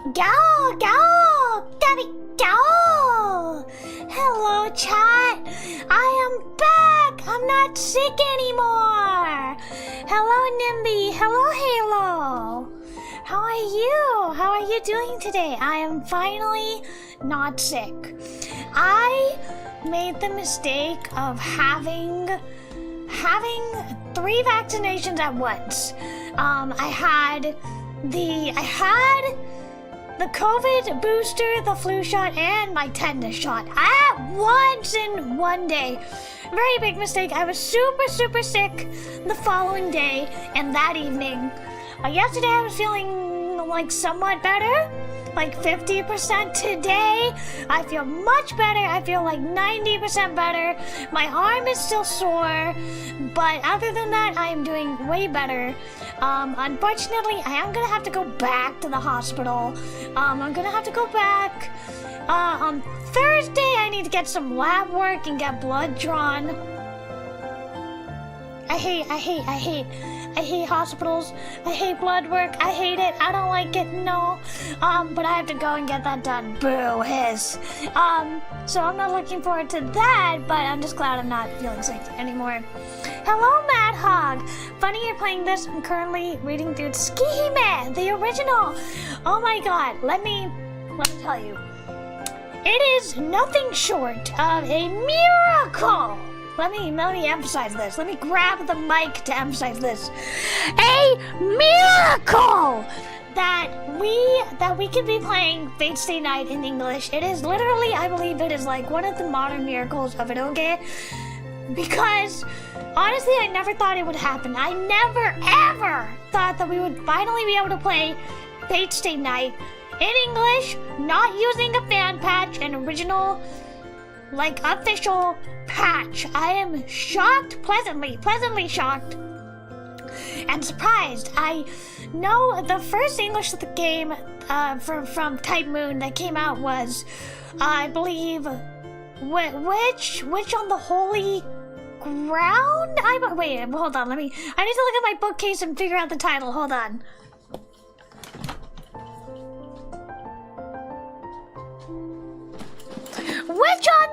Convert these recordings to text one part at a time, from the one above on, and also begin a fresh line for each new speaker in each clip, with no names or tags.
Gao, gao, Debbie, gao. Hello, chat. I am back. I'm not sick anymore. Hello, Nimby. Hello, Halo. How are you? How are you doing today? I am finally not sick. I made the mistake of having 3 vaccinations at once. I had the COVID booster, the flu shot, and my tetanus shot at once in one day. Very big mistake. I was super sick the following day and that evening. Yesterday I was feeling like somewhat better, like 50%. Today I feel much better. I feel like 90% better. My arm is still sore, but other than that I am doing way better. Unfortunately, I am gonna have to go back to the hospital. I'm gonna have to go back. On Thursday, I need to get some lab work and get blood drawn. I hate hospitals. I hate blood work. I hate it. I don't like it, no. But I have to go and get that done. Boo, hiss. So I'm not looking forward to that, but I'm just glad I'm not feeling sick anymore. Hello, Mad Hog. Funny you're playing this. I'm currently reading through Tsukihime, the original. Oh my god, let me tell you. It is nothing short of a miracle. Let me emphasize this. Let me grab the mic to emphasize this. A miracle that we could be playing Fate Stay Night in English. It is literally, I believe it is like one of the modern miracles of eroge. Because honestly, I never thought it would happen. I never ever thought that we would finally be able to play Fate Stay Night in English, not using a fan patch, an original, like, official patch. I am shocked, pleasantly shocked and surprised. I know the first English game from Type Moon that came out was, I believe, which on the Holy Ground? Wait, hold on, I need to look at my bookcase and figure out the title. Hold on. Which on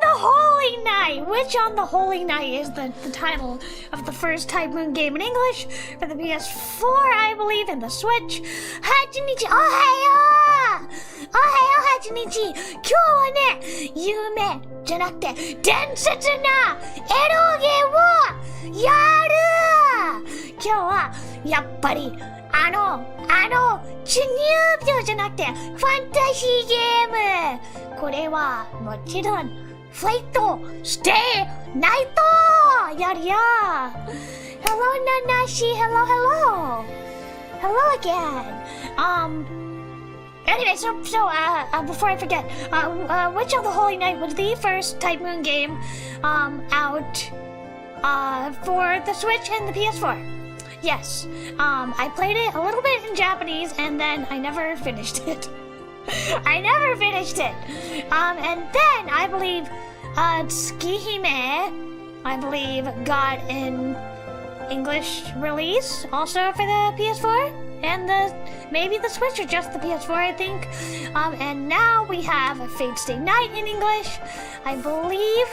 the Holy Night is the title of the first Type Moon game in English for the PS4, I believe, and the Switch. Hachinichi, ohayo! Ohayo, Hachinichi! Kyou wa ne, yumeじゃなくて伝説なエロゲをやる！今日はやっぱりチュニュービデオじゃなくてファンタジーゲーム。これはもちろんフェイトステイナイトやるよ。Hello Nanashi, hello again. Anyway, so before I forget, Witch of the Holy Night was the first Type Moon game out for the Switch and the PS4. Yes, I played it a little bit in Japanese and then I never finished it. And then I believe Tsukihime, I believe, got an English release also for the PS4 and maybe the Switch or just the PS4, I think. And now we have Fate Stay Night in English. I believe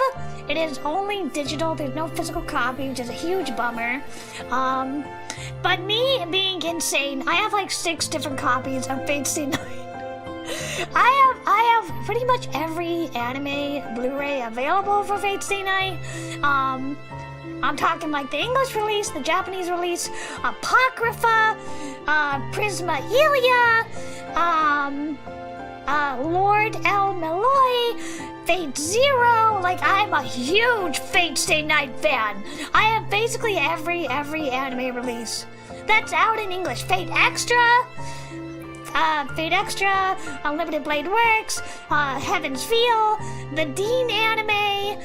it is only digital. There's no physical copy, which is a huge bummer. But me being insane, I have like 6 different copies of Fate Stay Night. I have pretty much every anime Blu-ray available for Fate Stay Night. I'm talking like the English release, the Japanese release, Apocrypha, Prisma Ilia, Lord El Malloy, Fate Zero. Like, I'm a huge Fate Stay Night fan. I have basically every anime release that's out in English. Fate Extra, Unlimited Blade Works, Heaven's Feel, the Dean anime,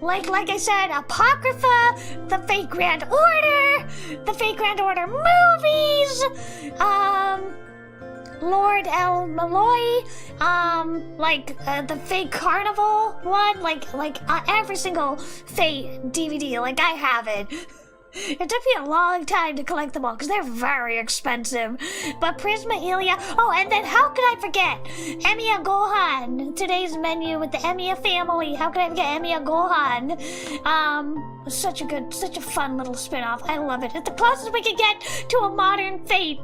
like I said, Apocrypha, the Fate Grand Order movies, Lord El Malloy, the Fate Carnival one, like every single Fate DVD, like I have it. It took me a long time to collect them all because they're very expensive. But Prisma Ilya. Oh, and then how could I forget Emiya Gohan? Today's menu with the Emiya family. How could I forget Emiya Gohan? Such a fun little spin-off. I love it. It's the closest we could get to a modern Fate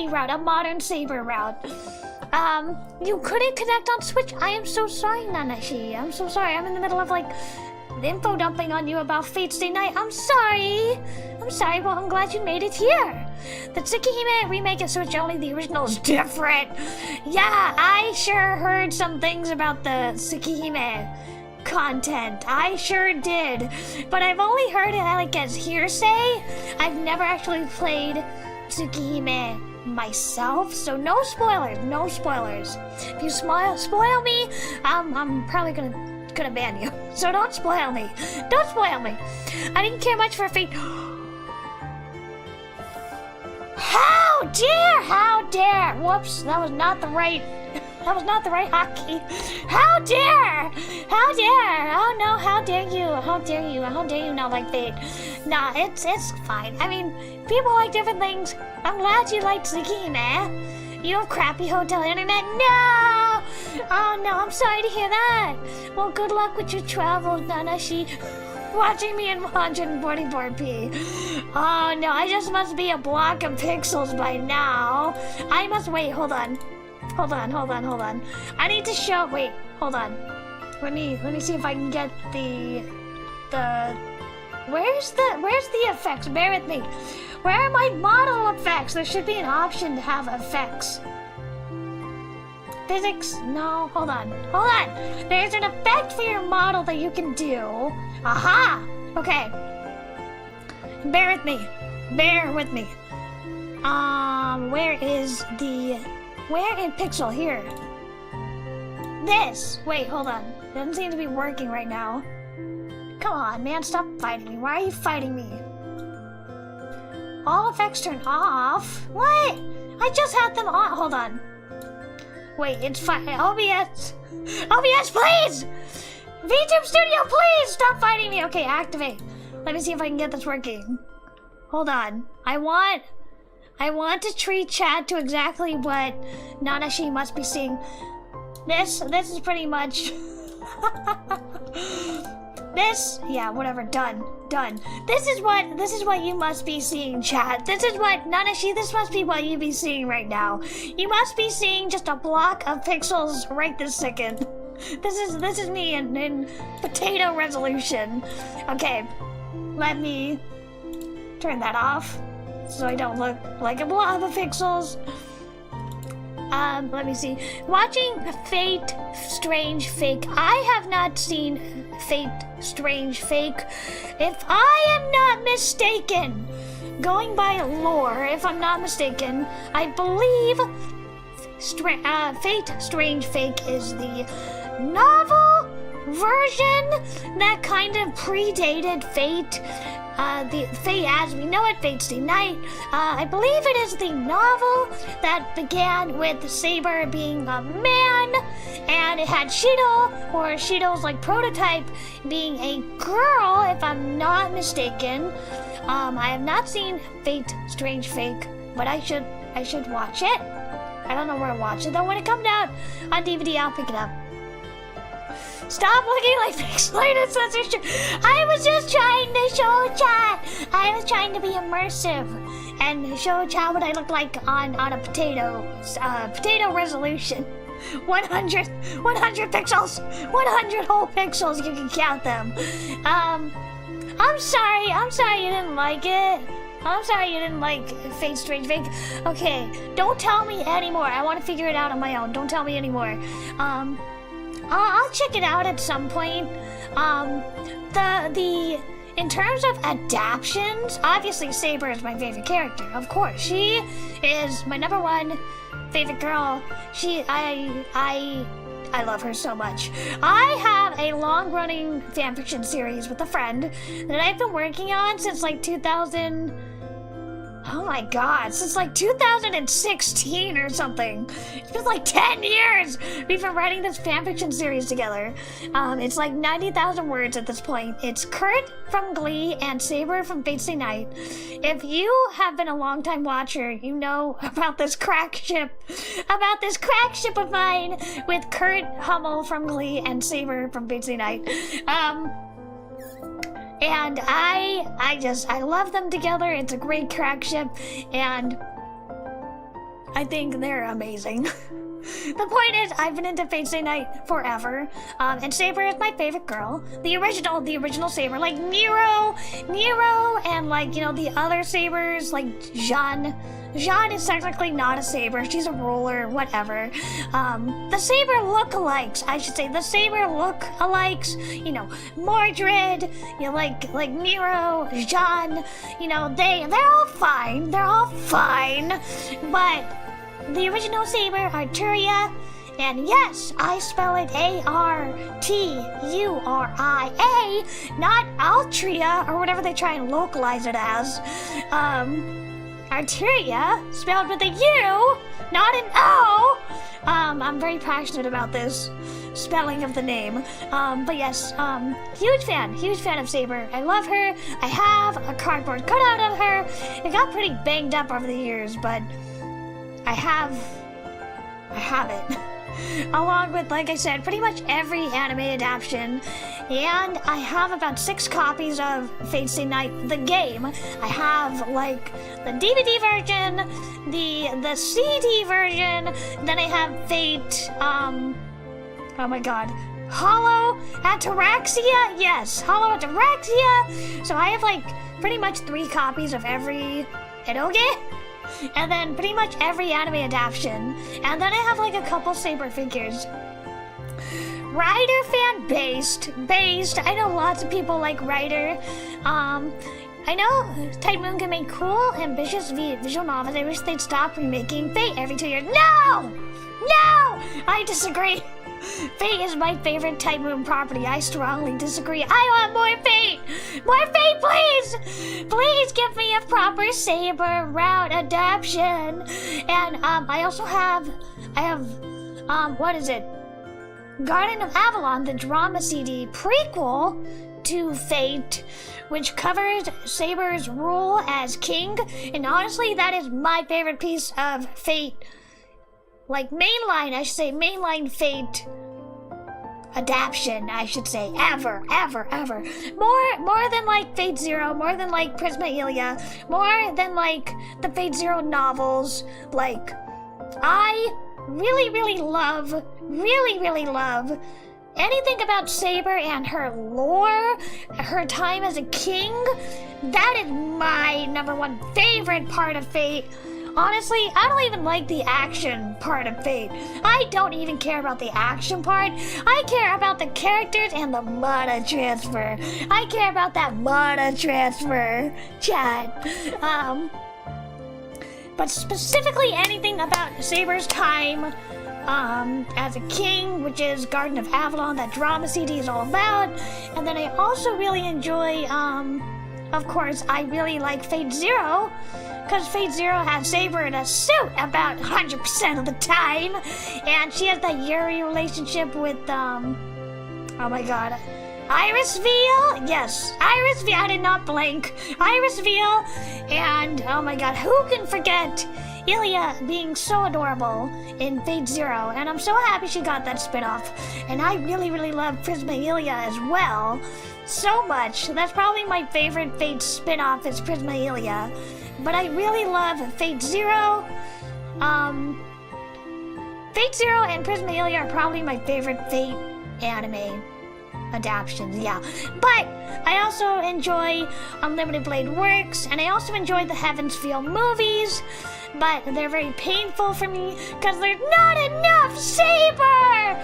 route, a modern Saber route. You couldn't connect on Switch. I am so sorry, Nanashi. I'm so sorry. I'm in the middle of info dumping on you about Fate Stay Night. I'm sorry. Well, I'm glad you made it here. The Tsukihime remake of Switch only, the original is different. Yeah, I sure heard some things about the Tsukihime content. I sure did. But I've only heard it as hearsay. I've never actually played Tsukihime myself, so no spoilers. If you spoil me, I'm probably gonna ban you. So don't spoil me. I didn't care much for Fate. How dare! Whoops, that was not the right hotkey. How dare! Oh no, how dare you not like Fate? Nah, it's fine. I mean, people like different things. I'm glad you liked Tsukihime. You have crappy hotel internet? No! Oh no, I'm sorry to hear that. Well, good luck with your travels, Nanashi. Watching me in 144p. Oh no, I just must be a block of pixels by now. I must wait, hold on. I need to show, wait, hold on. Let me see if I can get the where's the effects? Bear with me. Where are my model effects? There should be an option to have effects. Physics? No, hold on. There's an effect for your model that you can do. Aha! Okay. Bear with me. Where in Pixel? Here. This! Wait, hold on. It doesn't seem to be working right now. Come on, man, stop fighting me. Why are you fighting me? All effects turn off? What? I just had them on. Hold on. Wait, it's fine. OBS, please! VTube Studio, please! Stop fighting me! Okay, activate. Let me see if I can get this working. Hold on. I want to treat chat to exactly what Nanashi must be seeing. This is pretty much... yeah, whatever, done. This is what you must be seeing, chat. This must be what you be seeing right now. You must be seeing just a block of pixels right this second. This is me in potato resolution. Okay, let me turn that off so I don't look like a blob of pixels. Let me see. Watching Fate Strange Fake. I have not seen Fate Strange Fake. If I am not mistaken, going by lore, if I'm not mistaken, I believe Fate Strange Fake is the novel version that kind of predated Fate. The Fate as we know it, Fate Stay Night. I believe it is the novel that began with SABER being a man, and it had Shido, or Shido's prototype, being a girl, if I'm not mistaken. I have not seen Fate Strange Fake, but I should watch it. I don't know where to watch it though. When it comes out on DVD, I'll pick it up. Stop looking like pixelated censorship. I was just trying to show chat. I was trying to be immersive and show chat what I look like on a potato resolution. 100 pixels. 100 whole pixels. You can count them. I'm sorry you didn't like it. I'm sorry you didn't like Fate Strange Fake. Okay, don't tell me anymore. I want to figure it out on my own. Don't tell me anymore. I'll check it out at some point. In terms of adaptions, obviously SABER is my favorite character. Of course, she is my #1 favorite girl. I love her so much. I have a long-running fanfiction series with a friend that I've been working on since 2000. Oh my god, since like 2016 or something. It's been like 10 years we've been writing this fanfiction series together. It's like 90,000 words at this point. It's Kurt from Glee and SABER from Fate Stay Night. If you have been a long-time watcher, you know about this crack ship of mine with Kurt Hummel from Glee and SABER from Fate Stay Night. And I love them together. It's a great crack ship, and I think they're amazing. The point is, I've been into Fate Stay Night forever, and SABER is my favorite girl. The original SABER, like Nero, and like, you know, the other SABERs, like Jeanne. Jeanne is technically not a SABER, she's a ruler, whatever. The SABER lookalikes, I should say, the SABER lookalikes, you know, Mordred, you know, like Nero, Jeanne, you know, they're all fine, but the original SABER, Arturia, and yes, I spell it A-R-T-U-R-I-A, not Altria, or whatever they try and localize it as. Arturia, spelled with a U, not an O. I'm very passionate about this spelling of the name. But yes, huge fan of SABER. I love her. I have a cardboard cutout of her. It got pretty banged up over the years, but I have it. Along with, like I said, pretty much every anime adaptation. And I have about 6 copies of Fate Stay Night, the game. I have, like, the DVD version, the CD version, then I have Fate, oh my god, Hollow Ataraxia? Yes, Hollow Ataraxia! So I have, like, pretty much 3 copies of every eroge. And then pretty much every anime adaptation. And then I have like a couple SABER figures. Rider fan based. I know lots of people like Rider. I know Type Moon can make cool, ambitious visual novels. I wish they'd stop remaking Fate every 2 years. No! I disagree. Fate is my favorite Type Moon property. I strongly disagree. I want more Fate! More Fate, please! Please give me a proper SABER route adaptation. And I also have, what is it? Garden of Avalon, the drama CD prequel to Fate, which covers SABER's rule as king. And honestly, that is my favorite piece of Fate. Like mainline Fate adaptation, I should say, ever. More than like Fate Zero, more than like Prismaelia, more than like the Fate Zero novels. Like, I really love anything about SABER and her lore, her time as a king. That is my #1 favorite part of Fate. Honestly, I don't even like the action part of Fate. I don't even care about the action part. I care about the characters and the mana transfer. I care about that mana transfer, chat. But specifically anything about SABER's time as a king, which is Garden of Avalon, that drama CD is all about. And then I also really enjoy, of course, I really like Fate Zero, because Fate Zero has SABER in a suit about 100% of the time, and she has that Yuri relationship with, oh my god, Iris Veal? Yes, Iris Veal, I did not blink. Iris Veal, and oh my god, who can forget Ilya being so adorable in Fate Zero, and I'm so happy she got that spin-off, and I really love Prismaelia as well, so much. That's probably my favorite Fate spin-off is Prismaelia. But I really love Fate Zero. Fate Zero and Prismaelia are probably my favorite Fate anime adaptations, yeah. But I also enjoy Unlimited Blade Works, and I also enjoy the Heaven's Feel movies, but they're very painful for me because there's not enough SABER!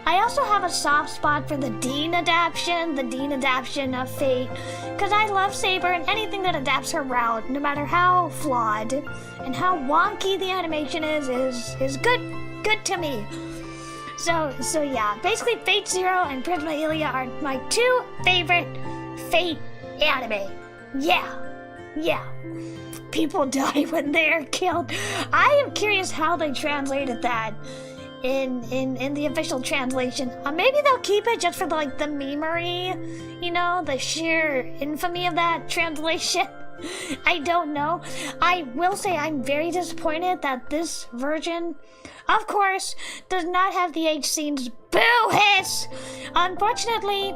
I also have a soft spot for the Dean adaptation of Fate, because I love SABER and anything that adapts her route, no matter how flawed and how wonky the animation is good to me. So yeah, basically Fate Zero and Prismaelia are my 2 favorite Fate anime. Yeah. people die when they're killed. I am curious how they translated that in the official translation. Maybe they'll keep it just for like the memory, you know, the sheer infamy of that translation. I don't know. I will say I'm very disappointed that this version, of course, does not have the H scenes. Boo hiss! Unfortunately,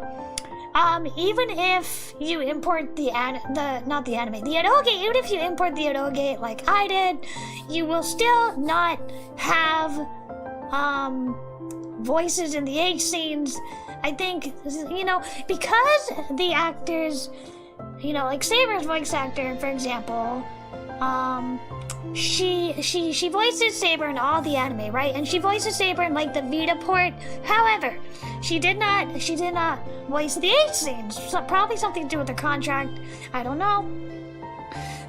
even if you import the eroge, even if you import the eroge like I did, you will still not have voices in the H scenes. I think, you know, because the actors, you know, like Saber's voice actor, for example, she voices Saber in all the anime, right? And she voices Saber in like the Vita port. However, she did not voice the H scenes. So probably something to do with the contract. I don't know.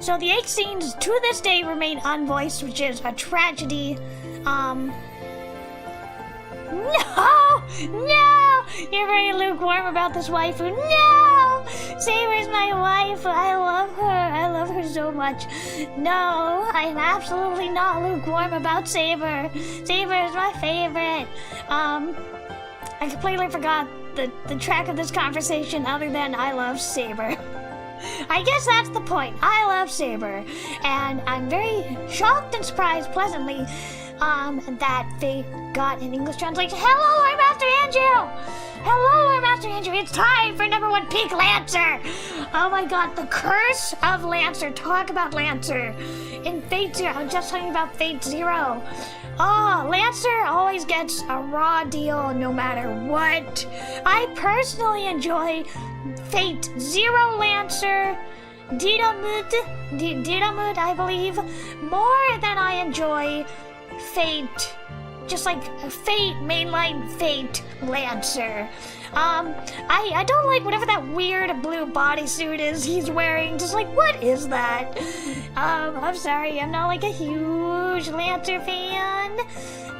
So the H scenes to this day remain unvoiced, which is a tragedy. No! You're very lukewarm about this waifu. No! Saber's my wife. I love her. I love her so much. No, I'm absolutely not lukewarm about Saber. Saber is my favorite. I completely forgot the track of this conversation other than I love Saber. I guess that's the point. I love Saber. And I'm very shocked and surprised pleasantly that they got an English translation. Hello, Lord Master Andrew! Hello, Lord Master Andrew. It's time for #1 peak Lancer. Oh my god, the curse of Lancer. Talk about Lancer. In Fate Zero, I was just talking about Fate Zero. Oh, Lancer always gets a raw deal no matter what. I personally enjoy Fate Zero Lancer, Didamud, I believe, more than I enjoy Fate, just like Fate, mainline Fate Lancer. I don't like whatever that weird blue bodysuit is he's wearing. Just like, what is that? I'm sorry, I'm not like a huge Lancer fan,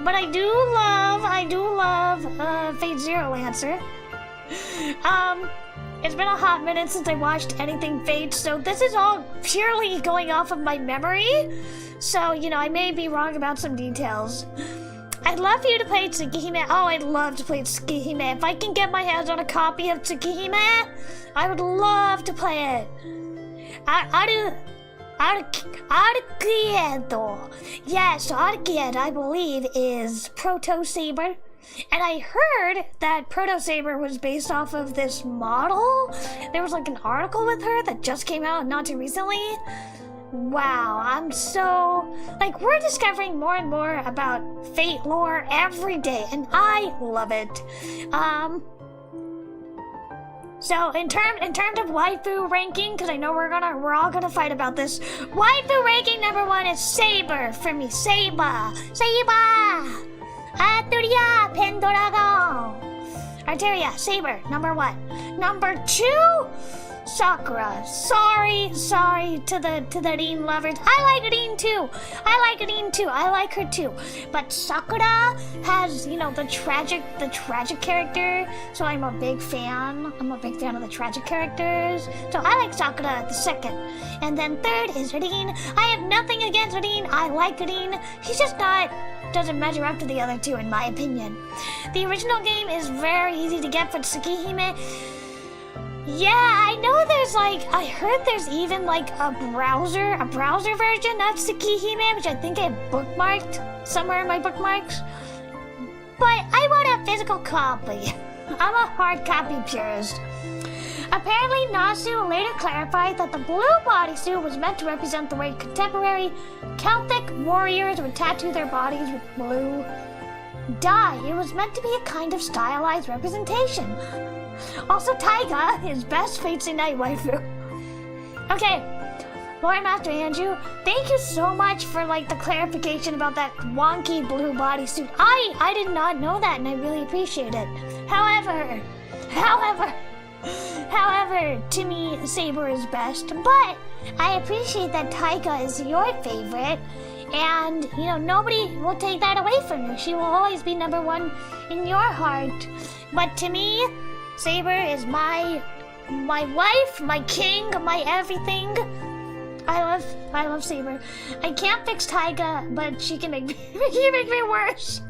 but I do love Fate Zero Lancer. It's been a hot minute since I watched anything Fate, so this is all purely going off of my memory. So, you know, I may be wrong about some details. I'd love for you to play Tsukihime. Oh, I'd love to play Tsukihime. If I can get my hands on a copy of Tsukihime, I would love to play it. Arcade. Yes, Arcade, I believe, is Proto Saber. And I heard that Proto Saber was based off of this model. There was like an article with her that just came out not too recently. Wow, I'm so... like, we're discovering more and more about Fate lore every day, and I love it. So in terms of waifu ranking, because I know we're all gonna fight about this. Waifu ranking #1 is Saber for me. Saber! Arteria, Pendragon! Arteria, Saber, #1. #2, Sakura. Sorry to the Rin lovers. I like Rin too. I like her too. But Sakura has, you know, the tragic character. So I'm a big fan. I'm a big fan of the tragic characters. So I like Sakura the second. And then third is Rin. I have nothing against Rin. I like Rin. She's just doesn't measure up to the other two in my opinion. The original game is very easy to get for Tsukihime. Yeah, I know I heard there's even like a browser version of Tsukihime, which I think I bookmarked somewhere in my bookmarks. But I want a physical copy. I'm a hard copy purist. Apparently, Nasu later clarified that the blue bodysuit was meant to represent the way contemporary Celtic warriors would tattoo their bodies with blue dye. It was meant to be a kind of stylized representation. Also, Taiga is best Fate Night waifu. Okay, Lord Master Andrew, thank you so much for like the clarification about that wonky blue bodysuit. I did not know that, and I really appreciate it. However, to me, Saber is best, but I appreciate that Taika is your favorite, and, you know, nobody will take that away from you. She will always be #1 in your heart. But to me, Saber is my wife, my king, my everything. I love Saber. I can't fix Taiga, but she can make me, make me worse.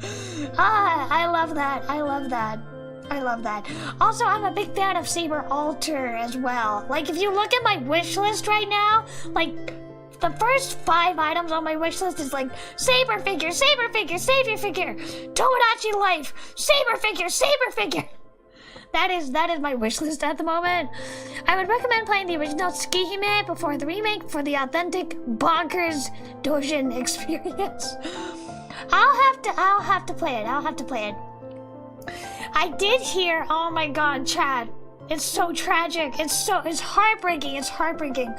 I love that. I love that. I love that. Also, I'm a big fan of Saber Alter as well. Like, if you look at my wish list right now, like, the first 5 items on my wish list is like, Saber figure, Saber figure, Saber figure, Tomodachi life, Saber figure, Saber figure. That is my wish list at the moment. I would recommend playing the original Tsukihime before the remake for the authentic bonkers Dojin experience. I'll have to play it. I'll have to play it. I did hear, oh my god, chat. It's so tragic. It's heartbreaking. It's heartbreaking.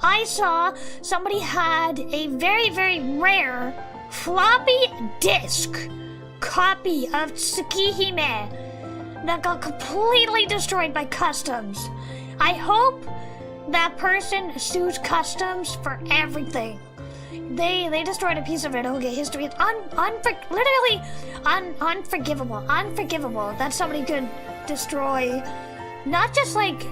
I saw somebody had a very, very rare floppy disk copy of Tsukihime that got completely destroyed by customs. I hope that person sues customs for everything. They destroyed a piece of eroge history. It's literally unforgivable. Unforgivable that somebody could destroy not just like,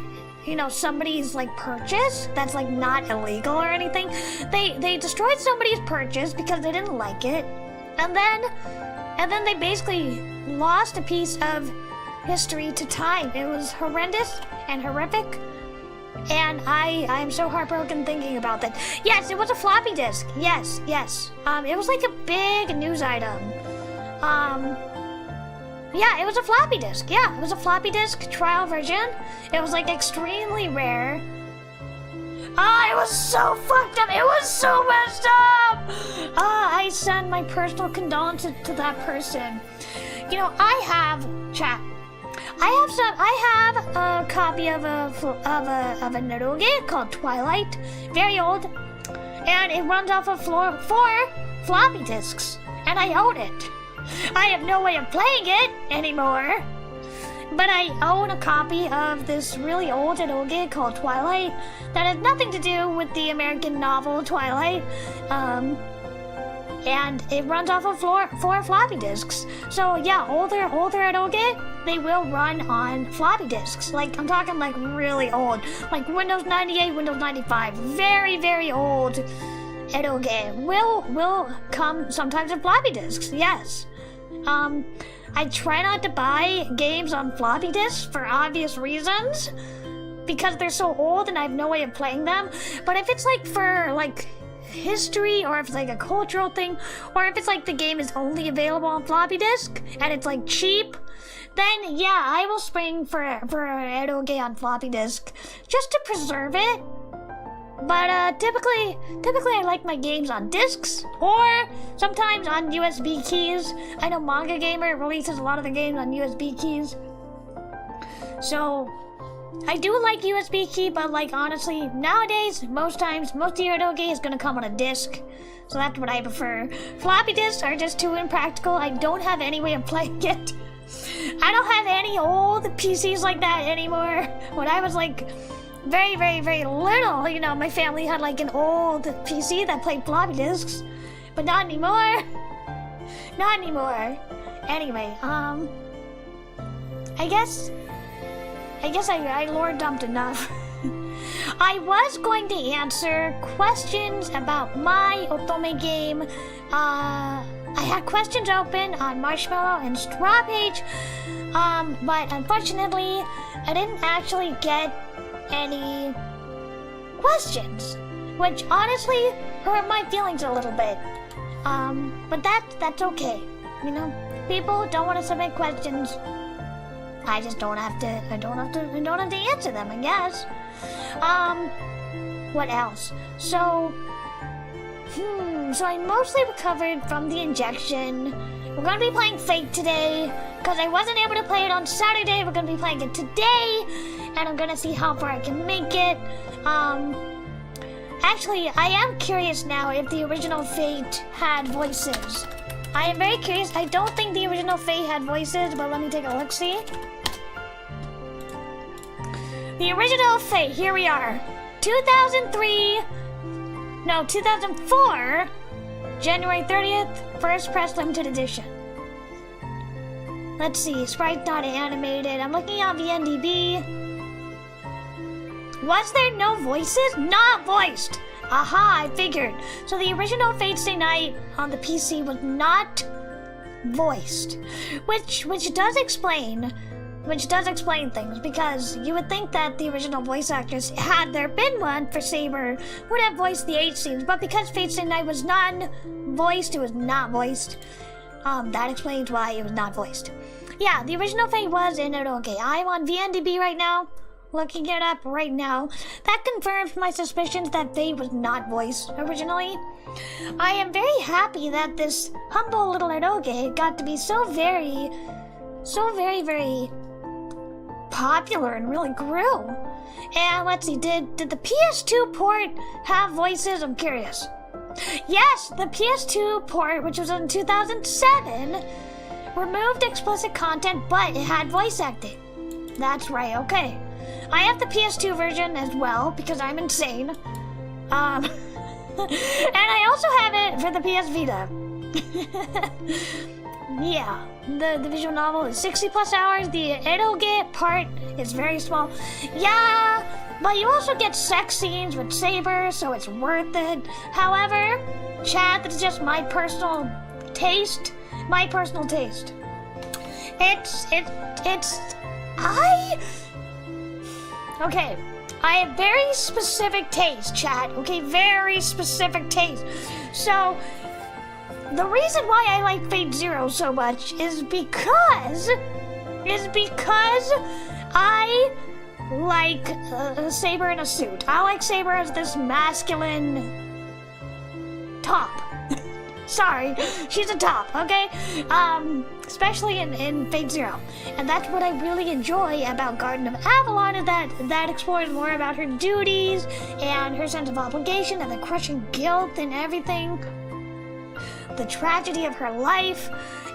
you know, somebody's like purchase that's like not illegal or anything. They destroyed somebody's purchase because they didn't like it. And then they basically lost a piece of history to time. It was horrendous and horrific, and I'm so heartbroken thinking about that. Yes, it was a floppy disk. Yes. It was like a big news item. Yeah, it was a floppy disk. Yeah, it was a floppy disk trial version. It was like extremely rare. It was so fucked up. It was so messed up. I send my personal condolences to that person. You know, I have a copy of an eroge called Twilight, very old, and it runs off of 4 floppy disks, and I own it. I have no way of playing it anymore, but I own a copy of this really old eroge called Twilight that has nothing to do with the American novel Twilight, and it runs off of 4 floppy disks. So yeah, older eroge, they will run on floppy disks. Like, I'm talking like really old, like Windows 98, Windows 95, very, very old eroge will come sometimes in floppy disks, yes. I try not to buy games on floppy disks for obvious reasons, because they're so old and I have no way of playing them. But if it's like for like history, or if it's like a cultural thing, or if it's like the game is only available on floppy disk and it's like cheap, then yeah, I will spring for eroge on floppy disk just to preserve it. But typically I like my games on discs, or sometimes on USB keys. I know Manga Gamer releases a lot of the games on USB keys, so I do like USB key, but like honestly, nowadays, most times, most of your eroge is gonna come on a disc, so that's what I prefer. Floppy disks are just too impractical. I don't have any way of playing it. I don't have any old PCs like that anymore. When I was like very, very, very little, you know, my family had like an old PC that played floppy disks, but not anymore. Not anymore. Anyway, I guess I lore dumped enough. I was going to answer questions about my Otome game. I had questions open on Marshmallow and Straw Page, but unfortunately, I didn't actually get any questions, which honestly hurt my feelings a little bit. But that's okay. You know, people don't want to submit questions. I just don't have to answer them, I guess. What else? So I mostly recovered from the injection. We're gonna be playing Fate today, because I wasn't able to play it on Saturday. We're gonna be playing it today, and I'm gonna see how far I can make it. Actually, I am curious now if the original Fate had voices. I am very curious. I don't think the original Fate had voices, but let me take a look-see. The original Fate, here we are. 2004, January 30th, first press limited edition. Let's see, sprite's not animated. I'm looking at VNDB. Was there no voices? Not voiced. Aha, I figured. So the original Fate Stay Night on the PC was not voiced, which does explain things, because you would think that the original voice actors, had there been one for Saber, would have voiced the H scenes, but because Fate Stay Night was non-voiced, it was not voiced. That explains why it was not voiced. Yeah, the original Fate was in eroge. I'm on VNDB right now, looking it up right now. That confirms my suspicions that Fate was not voiced originally. I am very happy that this humble little eroge got to be so very, very popular and really grew. And let's see, did the PS2 port have voices? I'm curious. Yes, the PS2 port, which was in 2007, removed explicit content, but it had voice acting. That's right, okay. I have the PS2 version as well, because I'm insane. And I also have it for the PS Vita. Yeah, the visual novel is 60 plus hours. The eroge part is very small. Yeah, but you also get sex scenes with Saber, so it's worth it. However, chat, that's just my personal taste. Okay, I have very specific taste, chat. Okay, very specific taste. So, the reason why I like Fate Zero so much is because I like Saber in a suit. I like Saber as this masculine top. Sorry, she's a top, okay? Especially in Fate Zero. And that's what I really enjoy about Garden of Avalon, is that explores more about her duties and her sense of obligation and the crushing guilt and everything. The tragedy of her life,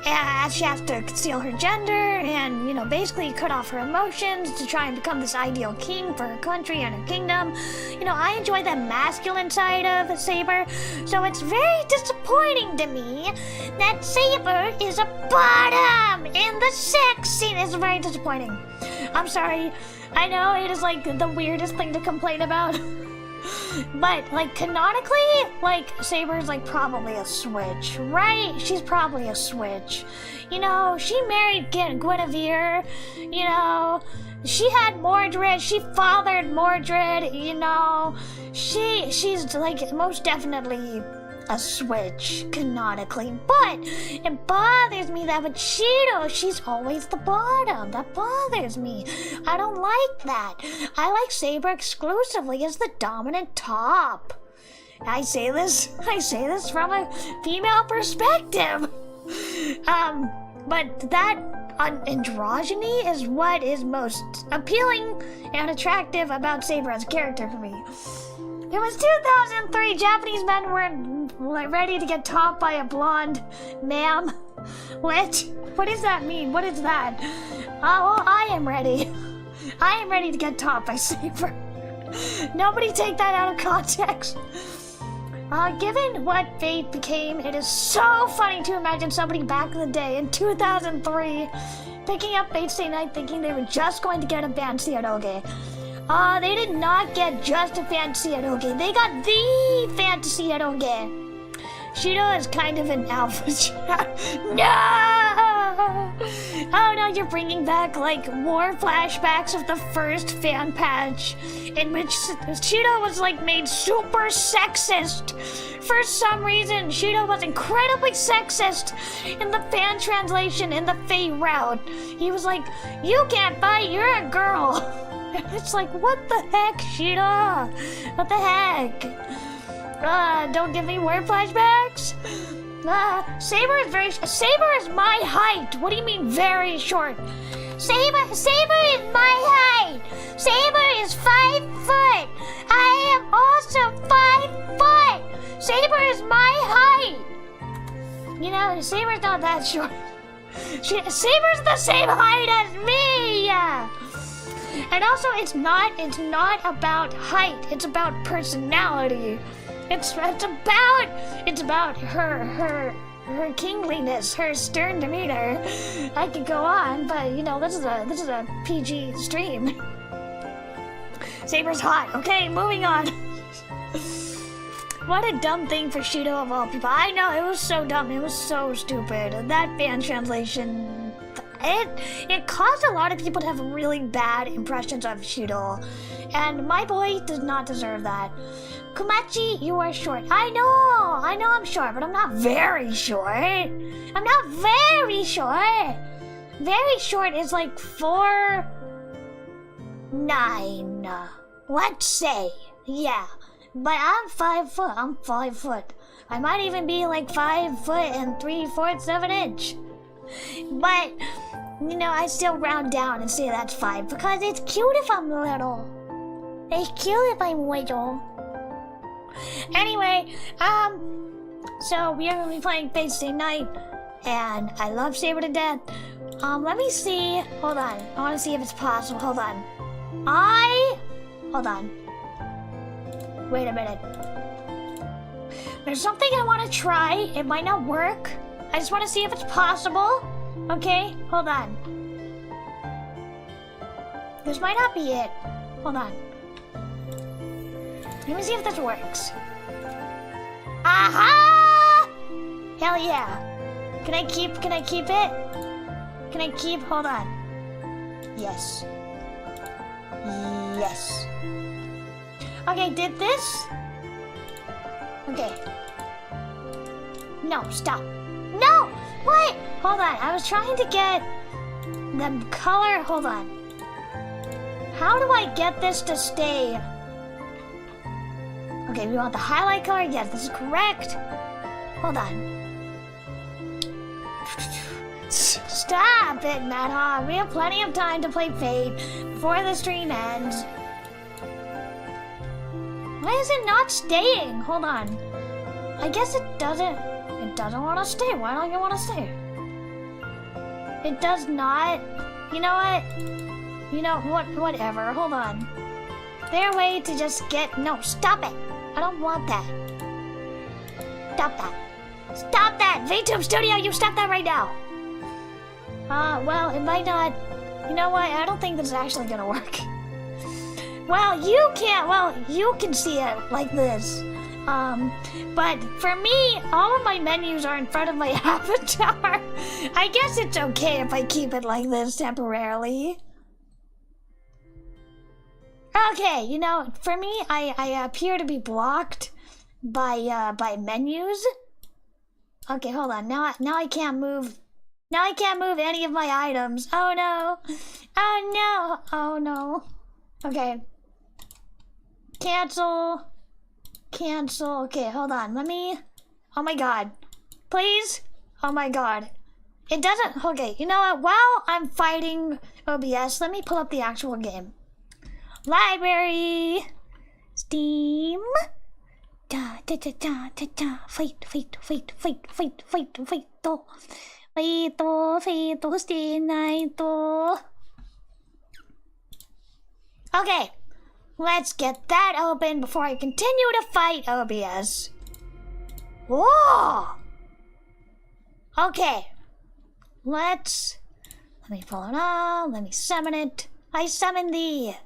as she has to conceal her gender and, you know, basically cut off her emotions to try and become this ideal king for her country and her kingdom. You know, I enjoy that masculine side of Saber, so it's very disappointing to me that Saber is a bottom in the sex scene. It's very disappointing. I'm sorry. I know it is like the weirdest thing to complain about. But, like, canonically, like, Saber's, like, probably a switch, right? She's probably a switch. You know, she married Guinevere, you know, she had Mordred, she fathered Mordred, you know, she's, like, most definitely a switch, canonically, but it bothers me that with Cheeto, she's always the bottom. That bothers me. I don't like that. I like Saber exclusively as the dominant top. I say this from a female perspective. But that androgyny is what is most appealing and attractive about Saber as a character for me. It was 2003. Japanese men were ready to get topped by a blonde ma'am. What? What does that mean? What is that? Oh, well, I am ready. I am ready to get topped by Saber. Nobody take that out of context. Given what Fate became, it is so funny to imagine somebody back in the day, in 2003, picking up Fate Stay Night thinking they were just going to get a fancy eroge. They did not get just a fantasy eroge. They got the fantasy eroge. Shido is kind of an alpha chat. No! Oh no, you're bringing back, like, more flashbacks of the first fan patch in which Shido was, like, made super sexist. For some reason, Shido was incredibly sexist in the fan translation in the Fate route. He was like, you can't fight, you're a girl. It's like, what the heck, Sheeta? What the heck? Don't give me more flashbacks. Saber is my height. What do you mean very short? Saber is my height. Saber is 5 foot. I am also 5 foot. Saber is my height. You know, Saber's not that short. Saber's the same height as me. And also, it's not about height. It's about personality. It's about her kingliness, her stern demeanor. I could go on, but you know, this is a PG stream. Saber's hot. Okay, moving on. What a dumb thing for Shido of all people. I know, it was so dumb. It was so stupid. That fan translation, it caused a lot of people to have really bad impressions of Shido. And my boy does not deserve that. Kumachi, you are short. I know I'm short, but I'm not very short. I'm not very short. Very short is like 4'9". Let's say, yeah. But I'm 5 foot. I'm 5 foot. I might even be like 5 foot and 3/4 of an inch. But, you know, I still round down and say that's 5 because it's cute if I'm little. It's cute if I'm little. Anyway, so we are gonna be playing Fate Stay Night, and I love Saber to death. Let me see. Hold on. I want to see if it's possible. Hold on. Hold on. Wait a minute. There's something I want to try. It might not work. I just want to see if it's possible. Okay, hold on. This might not be it. Hold on. Let me see if this works. Aha! Hell yeah. Can I keep it? Can I keep? Hold on. Yes. Yes. Okay, did this? Okay. No, stop. No! Wait! Hold on, I was trying to get the color. Hold on. How do I get this to stay? Okay, we want the highlight color. Yes, this is correct. Hold on. Stop it, Madhawk. We have plenty of time to play Fate before the stream ends. Why is it not staying? Hold on. I guess it doesn't want to stay. Why don't you want to stay? It does not. You know what? You know what? Whatever. Hold on. Is there a way to just get... No, stop it. I don't want that. Stop that. Stop that! VTube Studio, you stop that right now! Well, it might not... You know what? I don't think this is actually gonna work. Well, you can't... Well, you can see it like this. But for me, all of my menus are in front of my avatar. I guess it's okay if I keep it like this temporarily. Okay, you know, for me, I appear to be blocked by menus. Okay, hold on. Now I can't move. Now I can't move any of my items. Oh no. Oh no. Oh no. Okay. Cancel. Cancel. Okay, hold on. Let me... Oh my god. Please? Oh my god. It doesn't... Okay, you know what? While I'm fighting OBS, let me pull up the actual game. Library. Steam. Da da da da da da. Fight. Stay night. Okay. Let's get that open before I continue to fight OBS. Whoa! Okay. Let me pull it up. Let me summon it. I summon thee.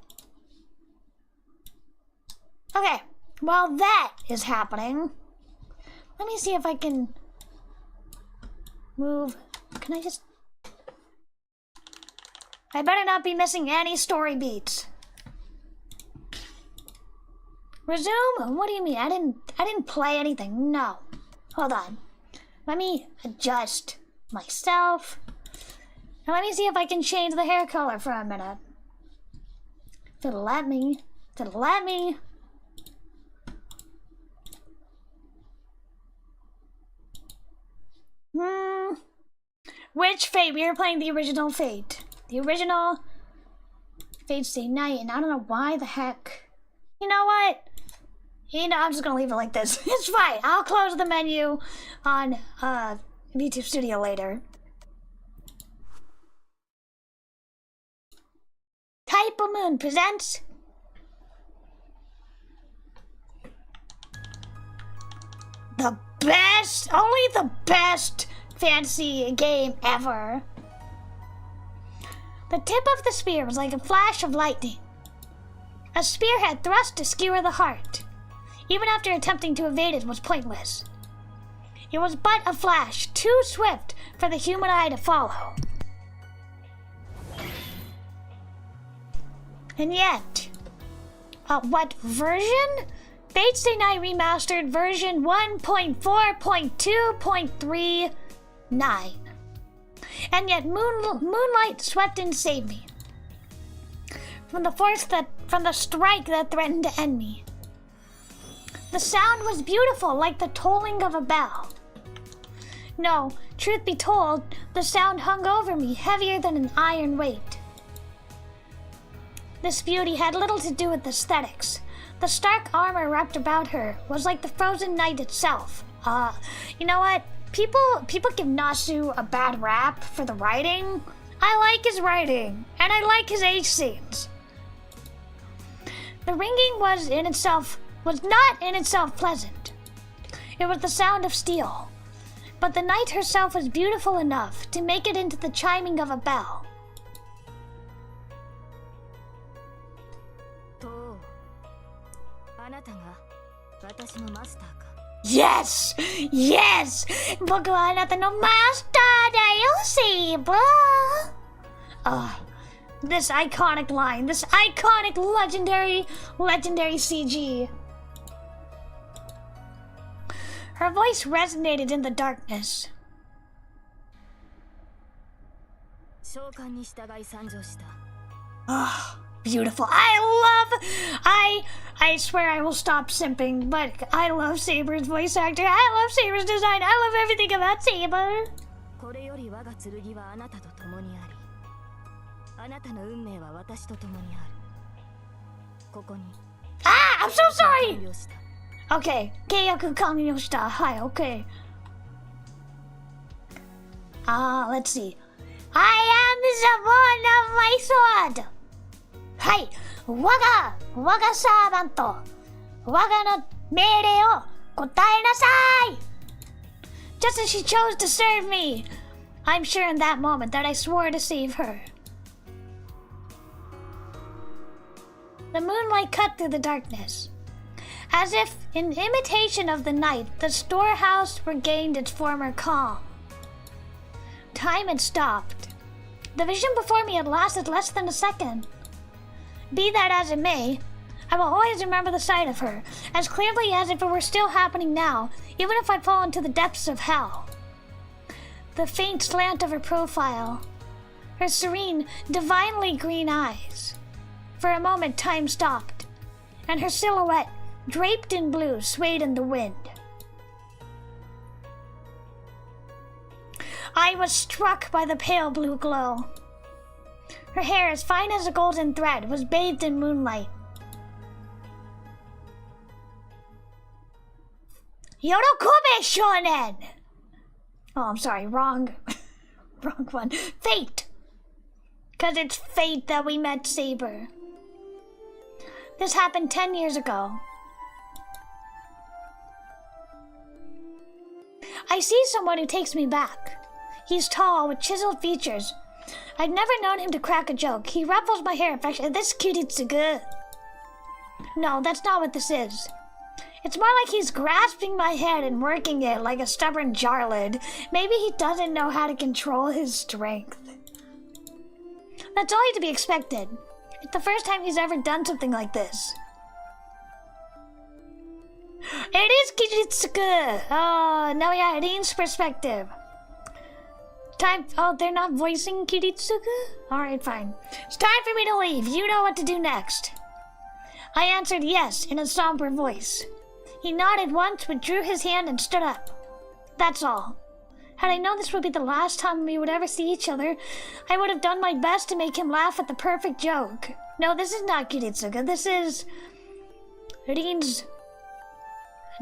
Okay. While that is happening, let me see if I can move. Can I just... I better not be missing any story beats. Resume? What do you mean? I didn't play anything. No. Hold on. Let me adjust myself. And let me see if I can change the hair color for a minute. If it'll let me. If it'll let me. Which Fate? We are playing the original Fate. The original Fate Stay Night, and I don't know why the heck. You know what? You know, I'm just gonna leave it like this. It's fine. I'll close the menu on VTube Studio later. Type of Moon presents the best, only the best fantasy game ever. The tip of the spear was like a flash of lightning. A spearhead thrust to skewer the heart. even after attempting to evade it was pointless. It was but a flash, too swift for the human eye to follow. And yet, what version? Fate Stay Night Remastered version 1.4.2.39. And yet moonlight swept in to save me. From the strike that threatened to end me. The sound was beautiful, like the tolling of a bell. No, truth be told, the sound hung over me, heavier than an iron weight. This beauty had little to do with aesthetics. The stark armor wrapped about her was like the frozen night itself. You know what? People give Nasu a bad rap for the writing. I like his writing, and I like his age scenes. The ringing was not in itself pleasant. It was the sound of steel. But the night herself was beautiful enough to make it into the chiming of a bell. Yes! Yes! 僕はあなたのマスターだよ、SABER! This iconic line, this iconic legendary CG. Her voice resonated in the darkness. Beautiful. I swear I will stop simping, but I love Saber's voice actor. I love Saber's design. I love everything about Saber. I'm so sorry! Okay, 契約完了した。はい、okay. Let's see. I am the one of my sword! はい、我がサーバント。我がの命令を答えなさい! Just as she chose to serve me. I'm sure in that moment that I swore to save her. The moonlight cut through the darkness. As if in imitation of the night, the storehouse regained its former calm. Time had stopped. The vision before me had lasted less than a second. Be that as it may, I will always remember the sight of her, as clearly as if it were still happening now, even if I'd fallen to the depths of hell. The faint slant of her profile, her serene, divinely green eyes. For a moment, time stopped, and her silhouette, draped in blue, swayed in the wind. I was struck by the pale blue glow. Her hair, as fine as a golden thread, was bathed in moonlight. Yorokube shonen! Oh, I'm sorry, wrong one. Fate! 'Cause it's fate that we met SABER. This happened 10 years ago. I see someone who takes me back. He's tall, with chiseled features. I'd never known him to crack a joke. He ruffles my hair affectionately. This kuritsugu. No, that's not what this is. It's more like he's grasping my head and working it like a stubborn jar lid. Maybe he doesn't know how to control his strength. That's only to be expected. It's the first time he's ever done something like this. It is Kiritsuku! Oh, now we have Rin's perspective. Oh, they're not voicing Kiritsuku? Alright, fine. It's time for me to leave. You know what to do next. I answered yes in a somber voice. He nodded once, withdrew his hand, and stood up. That's all. Had I known this would be the last time we would ever see each other, I would have done my best to make him laugh at the perfect joke. No, this is not Kiritsuka. This is Rin's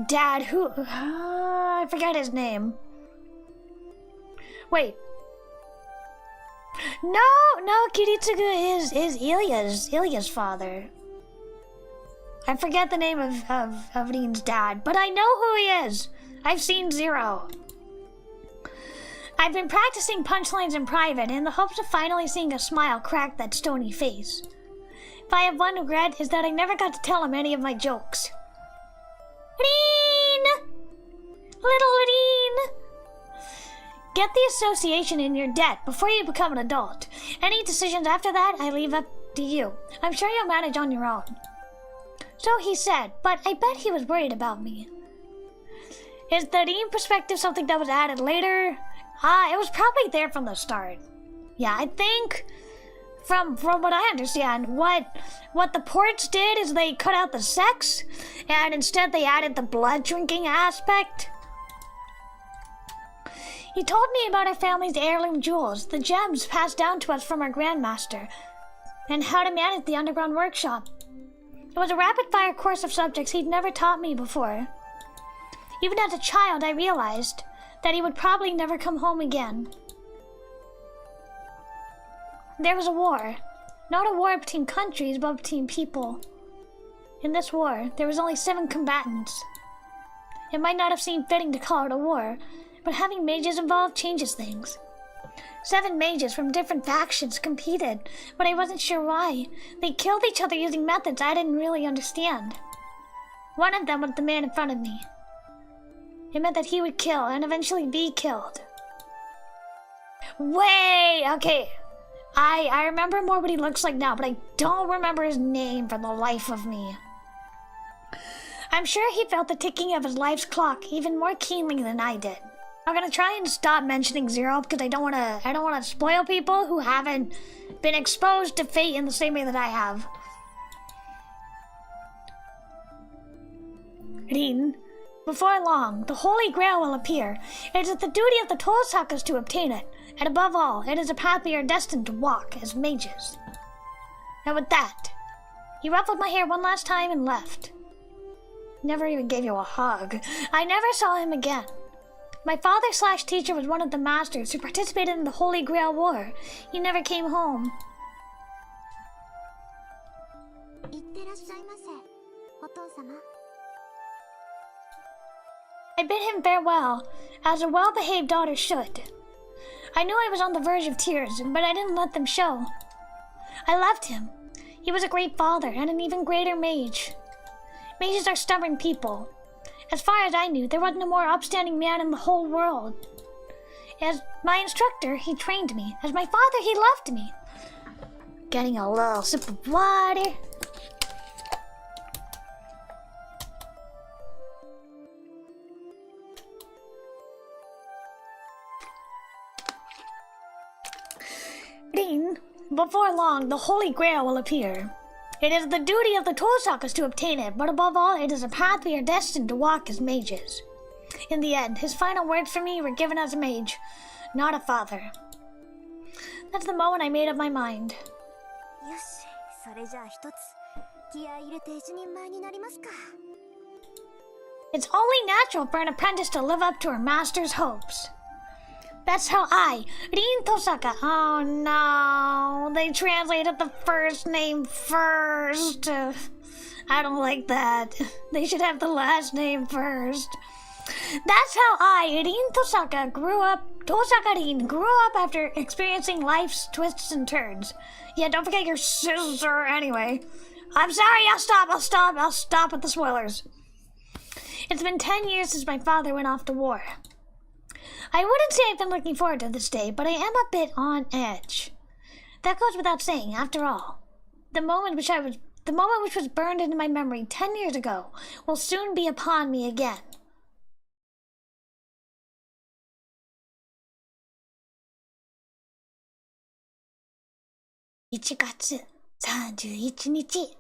dad, who... I forgot his name. Wait. No, Kiritsuka is Ilya's father. I forget the name of Rin's dad, but I know who he is. I've seen Zero. I've been practicing punchlines in private in the hopes of finally seeing a smile crack that stony face. If I have one regret, is that I never got to tell him any of my jokes. Rin! Little Rin! Get the association in your debt before you become an adult. Any decisions after that, I leave up to you. I'm sure you'll manage on your own. So he said, but I bet he was worried about me. Is the Rin perspective something that was added later? It was probably there from the start. Yeah, I think from what I understand, what the ports did is they cut out the sex and instead they added the blood drinking aspect. He told me about our family's heirloom jewels, the gems passed down to us from our grandmaster, and how to manage the underground workshop. It was a rapid-fire course of subjects he'd never taught me before. Even as a child, I realized that he would probably never come home again. There was a war. Not a war between countries, but between people. In this war, there was only 7 combatants. It might not have seemed fitting to call it a war, but having mages involved changes things. 7 mages from different factions competed, but I wasn't sure why. They killed each other using methods I didn't really understand. One of them was the man in front of me. It meant that he would kill and eventually be killed. Wait, okay. I remember more what he looks like now, but I don't remember his name for the life of me. I'm sure he felt the ticking of his life's clock even more keenly than I did. I'm gonna try and stop mentioning Zero because I don't wanna spoil people who haven't been exposed to fate in the same way that I have. Rin, before long, the Holy Grail will appear. It is the duty of the Tosakas to obtain it, and above all, it is a path we are destined to walk as mages. And with that, he ruffled my hair one last time and left. Never even gave you a hug. I never saw him again. My father/teacher was one of the masters who participated in the Holy Grail War. He never came home. I bid him farewell, as a well-behaved daughter should. I knew I was on the verge of tears, but I didn't let them show. I loved him. He was a great father and an even greater mage. Mages are stubborn people. As far as I knew, there wasn't a more upstanding man in the whole world. As my instructor, he trained me. As my father, he loved me. Getting a little sip of water. Rin, before long, the Holy Grail will appear. It is the duty of the Tosakas to obtain it, but above all, it is a path we are destined to walk as mages. In the end, his final words for me were given as a mage, not a father. That's the moment I made up my mind. It's only natural for an apprentice to live up to her master's hopes. That's how Rin Tosaka. Oh no, they translated the first name first. I don't like that. They should have the last name first. That's how Rin Tosaka grew up. Tosaka Rin grew up after experiencing life's twists and turns. Yeah, don't forget your sister anyway. I'm sorry, I'll stop with the spoilers. It's been 10 years since my father went off to war. I wouldn't say I've been looking forward to this day, but I am a bit on edge. That goes without saying, after all. The moment which was burned into my memory 10 years ago will soon be upon me again. "1月31日."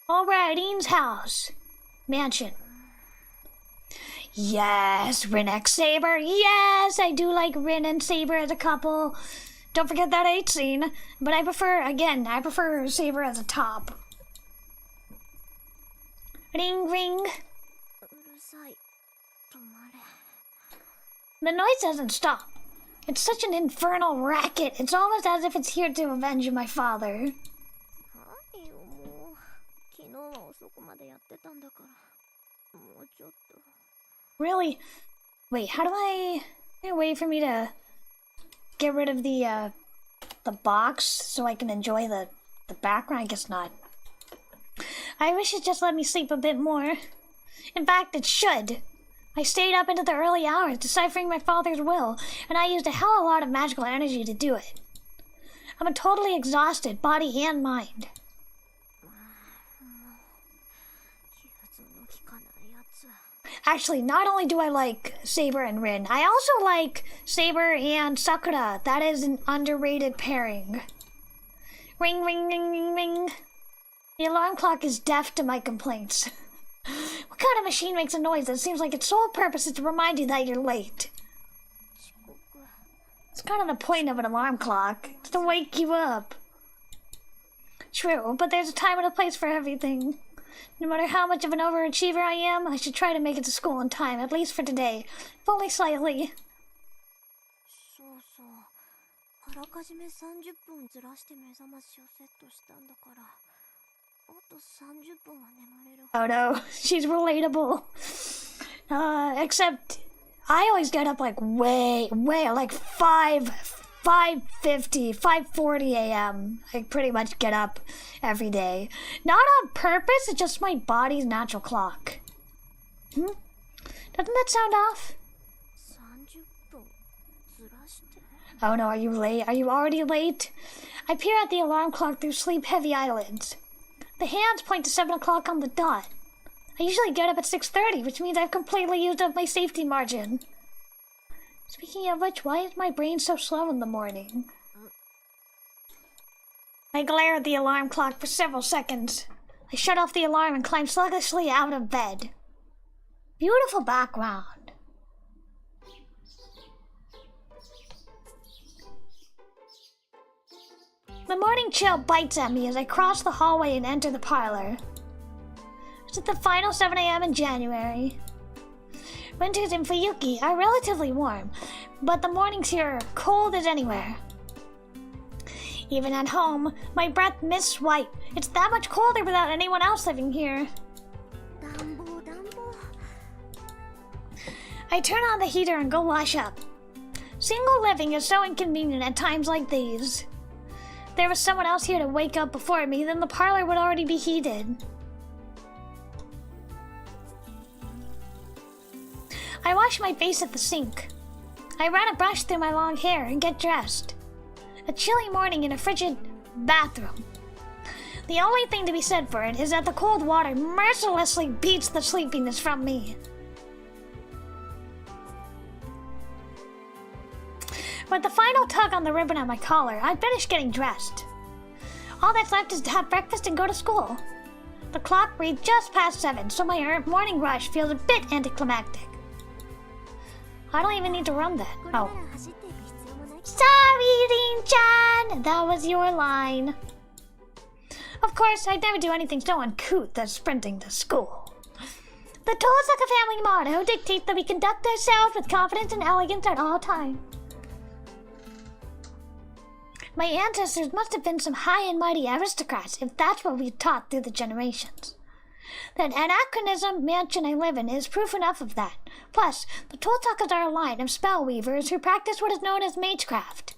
All right, Rin's house. Mansion. Yes, Rin x SABER. Yes, I do like Rin and SABER as a couple. Don't forget that 8 scene. But I prefer SABER as a top. Ring, ring. The noise doesn't stop. It's such an infernal racket. It's almost as if it's here to avenge my father. Really? Wait, how do I... wait for me to get rid of the box so I can enjoy the background? I guess not. I wish it just let me sleep a bit more. In fact, it should. I stayed up into the early hours deciphering my father's will, and I used a hell of a lot of magical energy to do it. I'm totally exhausted, body and mind. Actually, not only do I like SABER and Rin, I also like SABER and Sakura. That is an underrated pairing. Ring, ring, ring, ring, ring. The alarm clock is deaf to my complaints. What kind of machine makes a noise that seems like its sole purpose is to remind you that you're late? It's kind of the point of an alarm clock. It's to wake you up. True, but there's a time and a place for everything. No matter how much of an overachiever I am, I should try to make it to school in time, at least for today. If only slightly. Oh no, she's relatable. Except I always get up like way, like 5:50, 5:40 a.m. I pretty much get up every day. Not on purpose, it's just my body's natural clock. Doesn't that sound off? Oh no, are you late? Are you already late? I peer at the alarm clock through sleep-heavy eyelids. The hands point to 7 o'clock on the dot. I usually get up at 6:30, which means I've completely used up my safety margin. Speaking of which, why is my brain so slow in the morning? I glare at the alarm clock for several seconds. I shut off the alarm and climb sluggishly out of bed. Beautiful background. The morning chill bites at me as I cross the hallway and enter the parlor. It's at the final 7 a.m. in January. Winters in Fuyuki are relatively warm, but the mornings here are cold as anywhere. Even at home, my breath mists white. It's that much colder without anyone else living here. I turn on the heater and go wash up. Single living is so inconvenient at times like these. If there was someone else here to wake up before me, then the parlor would already be heated. I wash my face at the sink. I run a brush through my long hair and get dressed. A chilly morning in a frigid bathroom. The only thing to be said for it is that the cold water mercilessly beats the sleepiness from me. With the final tug on the ribbon on my collar, I finish getting dressed. All that's left is to have breakfast and go to school. The clock reads just past 7, so my morning rush feels a bit anticlimactic. I don't even need to run that. Oh. Sorry, Rin-chan! That was your line. Of course, I'd never do anything so uncouth as sprinting to school. The Tosaka family motto dictates that we conduct ourselves with confidence and elegance at all times. My ancestors must have been some high and mighty aristocrats if that's what we've taught through the generations. That anachronism mansion I live in is proof enough of that. Plus, the Tosakas are a line of spell weavers who practice what is known as magecraft.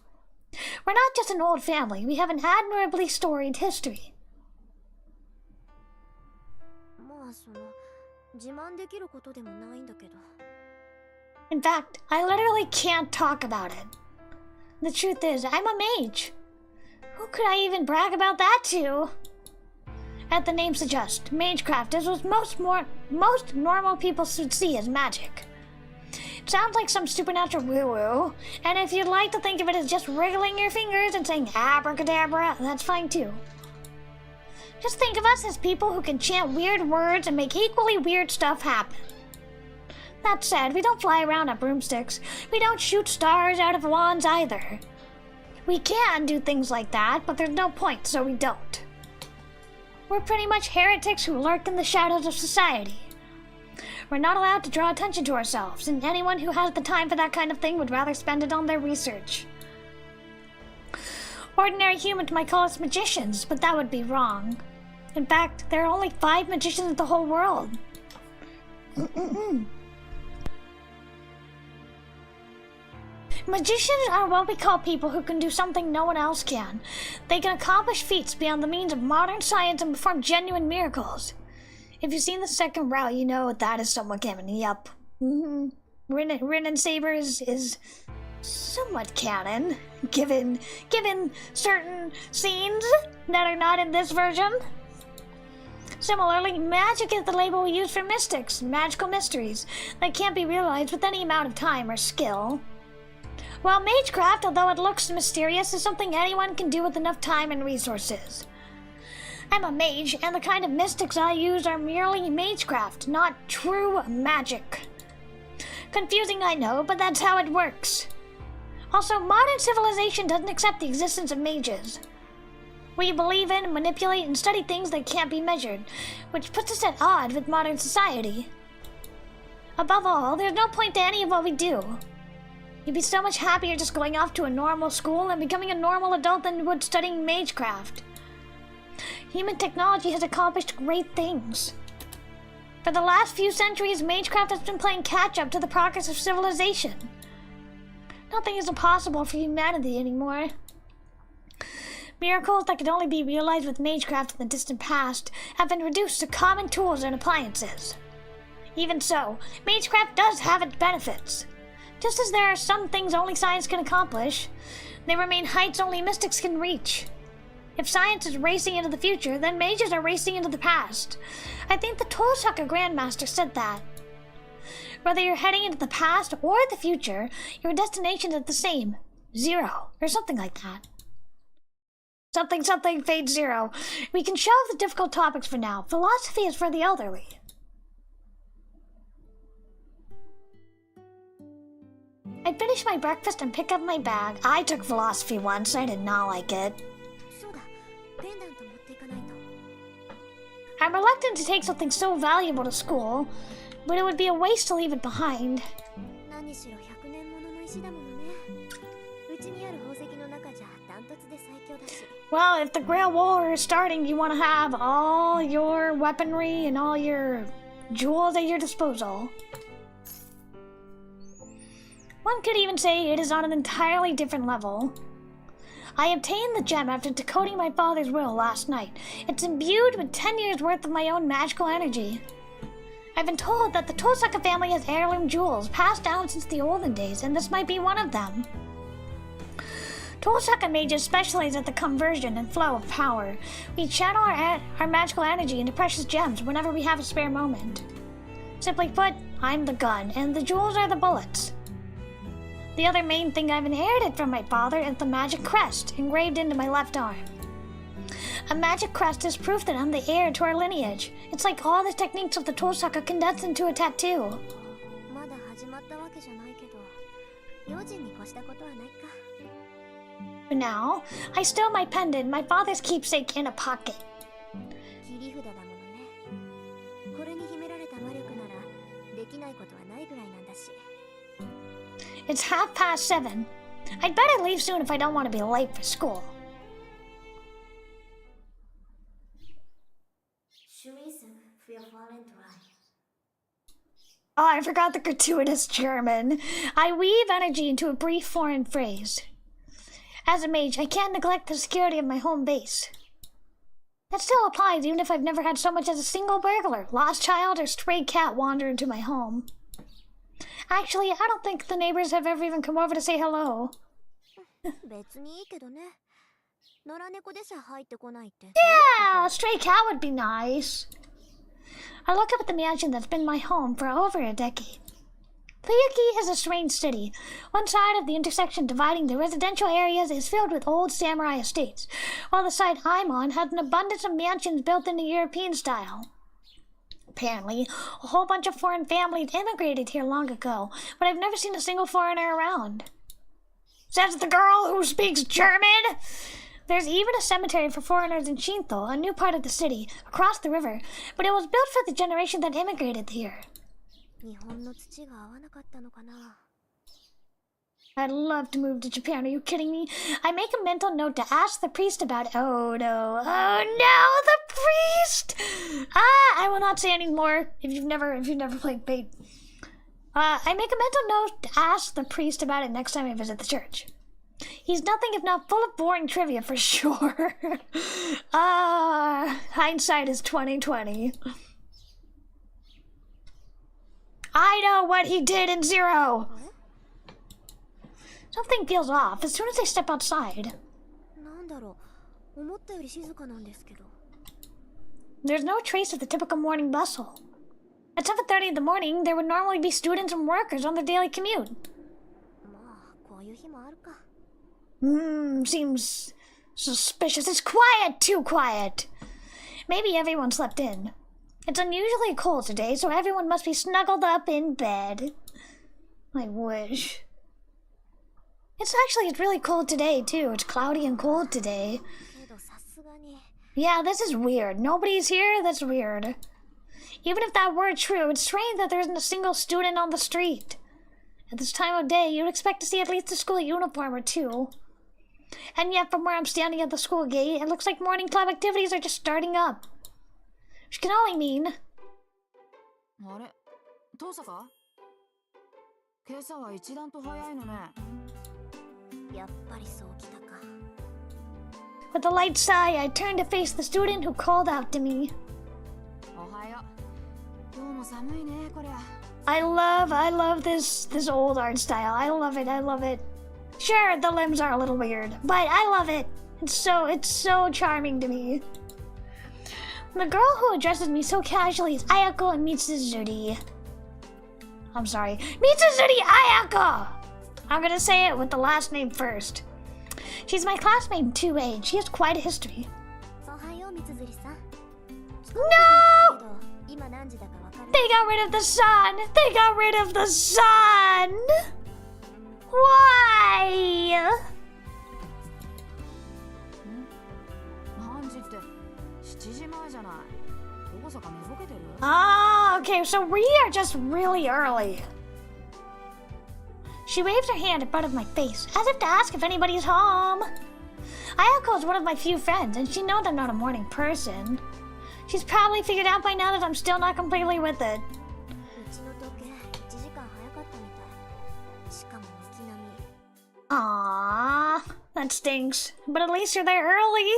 We're not just an old family, we have an admirably storied history. In fact, I literally can't talk about it. The truth is, I'm a mage. Who could I even brag about that to? As the name suggests, magecraft is what most normal people should see as magic. It sounds like some supernatural woo-woo, and if you'd like to think of it as just wriggling your fingers and saying abracadabra, that's fine too. Just think of us as people who can chant weird words and make equally weird stuff happen. That said, we don't fly around on broomsticks. We don't shoot stars out of wands either. We can do things like that, but there's no point, so we don't. We're pretty much heretics who lurk in the shadows of society. We're not allowed to draw attention to ourselves, and anyone who has the time for that kind of thing would rather spend it on their research. Ordinary humans might call us magicians, but that would be wrong. In fact, there are only 5 magicians in the whole world. Magicians are what we call people who can do something no one else can. They can accomplish feats beyond the means of modern science and perform genuine miracles. If you've seen the second route, you know that is somewhat canon. Yup. Rin and Saber is somewhat canon, given certain scenes that are not in this version. Similarly, magic is the label we use for mystics, magical mysteries that can't be realized with any amount of time or skill. While magecraft, although it looks mysterious, is something anyone can do with enough time and resources. I'm a mage, and the kind of mystics I use are merely magecraft, not true magic. Confusing, I know, but that's how it works. Also, modern civilization doesn't accept the existence of mages. We believe in, manipulate, and study things that can't be measured, which puts us at odds with modern society. Above all, there's no point to any of what we do. You'd be so much happier just going off to a normal school and becoming a normal adult than you would studying magecraft. Human technology has accomplished great things. For the last few centuries, magecraft has been playing catch-up to the progress of civilization. Nothing is impossible for humanity anymore. Miracles that could only be realized with magecraft in the distant past have been reduced to common tools and appliances. Even so, magecraft does have its benefits. Just as there are some things only science can accomplish, there remain heights only mystics can reach. If science is racing into the future, then mages are racing into the past. I think the Tosaka Grandmaster said that. Whether you're heading into the past or the future, your destination is the same. 0, or something like that. Something, fate 0. We can shelve the difficult topics for now. Philosophy is for the elderly. I finished my breakfast and picked up my bag. I took philosophy once. I did not like it. I'm reluctant to take something so valuable to school, but it would be a waste to leave it behind. Well, if the Grail War is starting, you want to have all your weaponry and all your jewels at your disposal. One could even say it is on an entirely different level. I obtained the gem after decoding my father's will last night. It's imbued with 10 years' worth of my own magical energy. I've been told that the Tosaka family has heirloom jewels passed down since the olden days, and this might be one of them. Tosaka mages specialize at the conversion and flow of power. We channel our magical energy into precious gems whenever we have a spare moment. Simply put, I'm the gun, and the jewels are the bullets. The other main thing I've inherited from my father is the magic crest engraved into my left arm. A magic crest is proof that I'm the heir to our lineage. It's like all the techniques of the Tosaka condensed into a tattoo. For now, I stow my pendant, my father's keepsake, in a pocket. It's 7:30. I'd better leave soon if I don't want to be late for school. Oh, I forgot the gratuitous German. I weave energy into a brief foreign phrase. As a mage, I can't neglect the security of my home base. That still applies even if I've never had so much as a single burglar, lost child, or stray cat wander into my home. Actually, I don't think the neighbors have ever even come over to say hello. Yeah, a stray cat would be nice. I look up at the mansion that's been my home for over a decade. Fuyuki is a strange city. One side of the intersection dividing the residential areas is filled with old samurai estates, while the side I'm on has an abundance of mansions built in the European style. Apparently, a whole bunch of foreign families immigrated here long ago, but I've never seen a single foreigner around. Says the girl who speaks German! There's even a cemetery for foreigners in Shinto, a new part of the city, across the river, but it was built for the generation that immigrated here. I'd love to move to Japan, are you kidding me? I make a mental note to ask the priest about it. Oh no, the priest! I will not say any more if you've never played Fate. I make a mental note to ask the priest about it next time I visit the church. He's nothing if not full of boring trivia for sure. Hindsight is 2020. I know what he did in Zero. Something feels off as soon as I step outside. There's no trace of the typical morning bustle. At 7:30 in the morning, there would normally be students and workers on their daily commute. Seems suspicious. It's quiet, too quiet. Maybe everyone slept in. It's unusually cold today, so everyone must be snuggled up in bed. I wish. It's really cold today, too. It's cloudy and cold today. Yeah, this is weird. Nobody's here? That's weird. Even if that were true, it's strange that there isn't a single student on the street. At this time of day, you'd expect to see at least a school uniform or two. And yet, from where I'm standing at the school gate, it looks like morning club activities are just starting up. Which can only mean... With a light sigh, I turned to face the student who called out to me. I love this old art style. I love it. Sure, the limbs are a little weird, but I love it. It's so charming to me. The girl who addresses me so casually is Ayako Mitsuzuri. I'm sorry. Mitsuzuri Ayako! I'm gonna say it with the last name first. She's my classmate in 2A. She has quite a history. No! They got rid of the sun! They got rid of the sun! Why? Ah, okay, so we are just really early. She waves her hand in front of my face, as if to ask if anybody's home. Ayako is one of my few friends, and she knows I'm not a morning person. She's probably figured out by now that I'm still not completely with it. Aww, that stinks. But at least you're there early.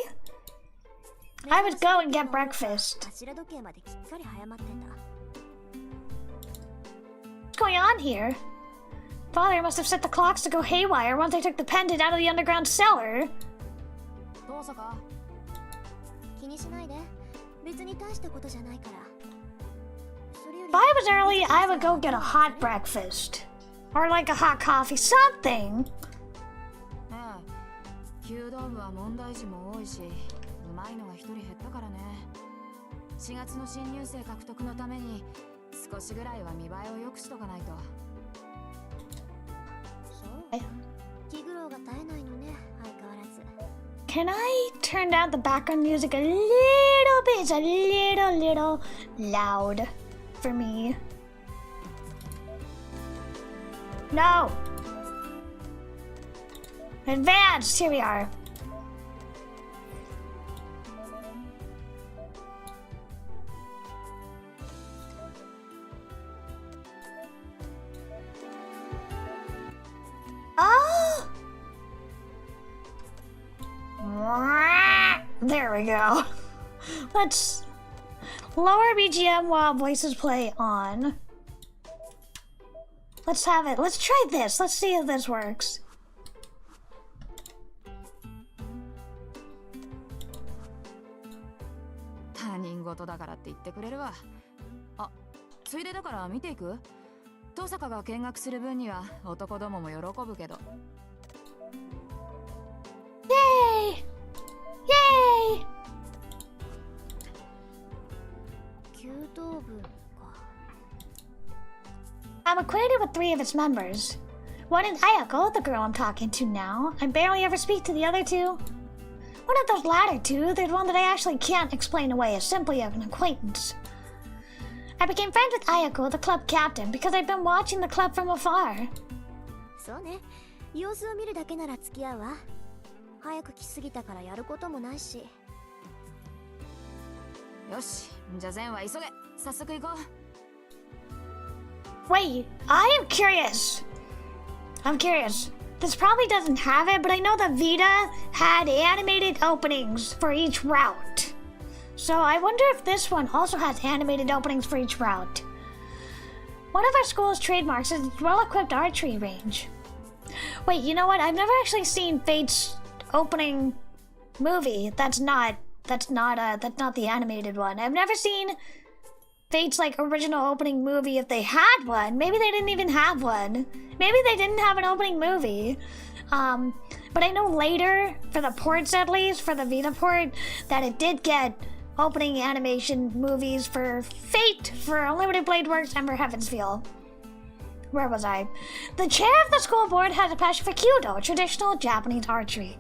I would go and get breakfast. What's going on here? Father must have set the clocks to go haywire once I took the pendant out of the underground cellar. If I was early, I would go get a hot breakfast. Or like a hot coffee, something. Can I turn down the background music a little bit? It's a little loud for me. No! Advanced! Here we are. Oh! There we go. Let's lower BGM while voices play on. Let's have it. Let's try this. Let's see if this works. Yay! Yay! I'm acquainted with 3 of its members. One is Ayako, the girl I'm talking to now. I barely ever speak to the other 2. One of those latter 2, there's one that I actually can't explain away as simply an acquaintance. I became friends with Ayako, the club captain, because I've been watching the club from afar. Wait, I am curious. I'm curious. This probably doesn't have it, but I know that Vita had animated openings for each route. So I wonder if this one also has animated openings for each route. One of our school's trademarks is its well-equipped archery range. Wait, you know what? I've never actually seen Fate's opening movie. That's not the animated one. I've never seen Fate's like original opening movie if they had one. Maybe they didn't even have one. Maybe they didn't have an opening movie. But I know later, for the ports at least, for the Vita port, that it did get opening animation movies for Fate, for Unlimited Blade Works, and for Heaven's Feel. Where was I? The chair of the school board has a passion for Kyudo, traditional Japanese archery.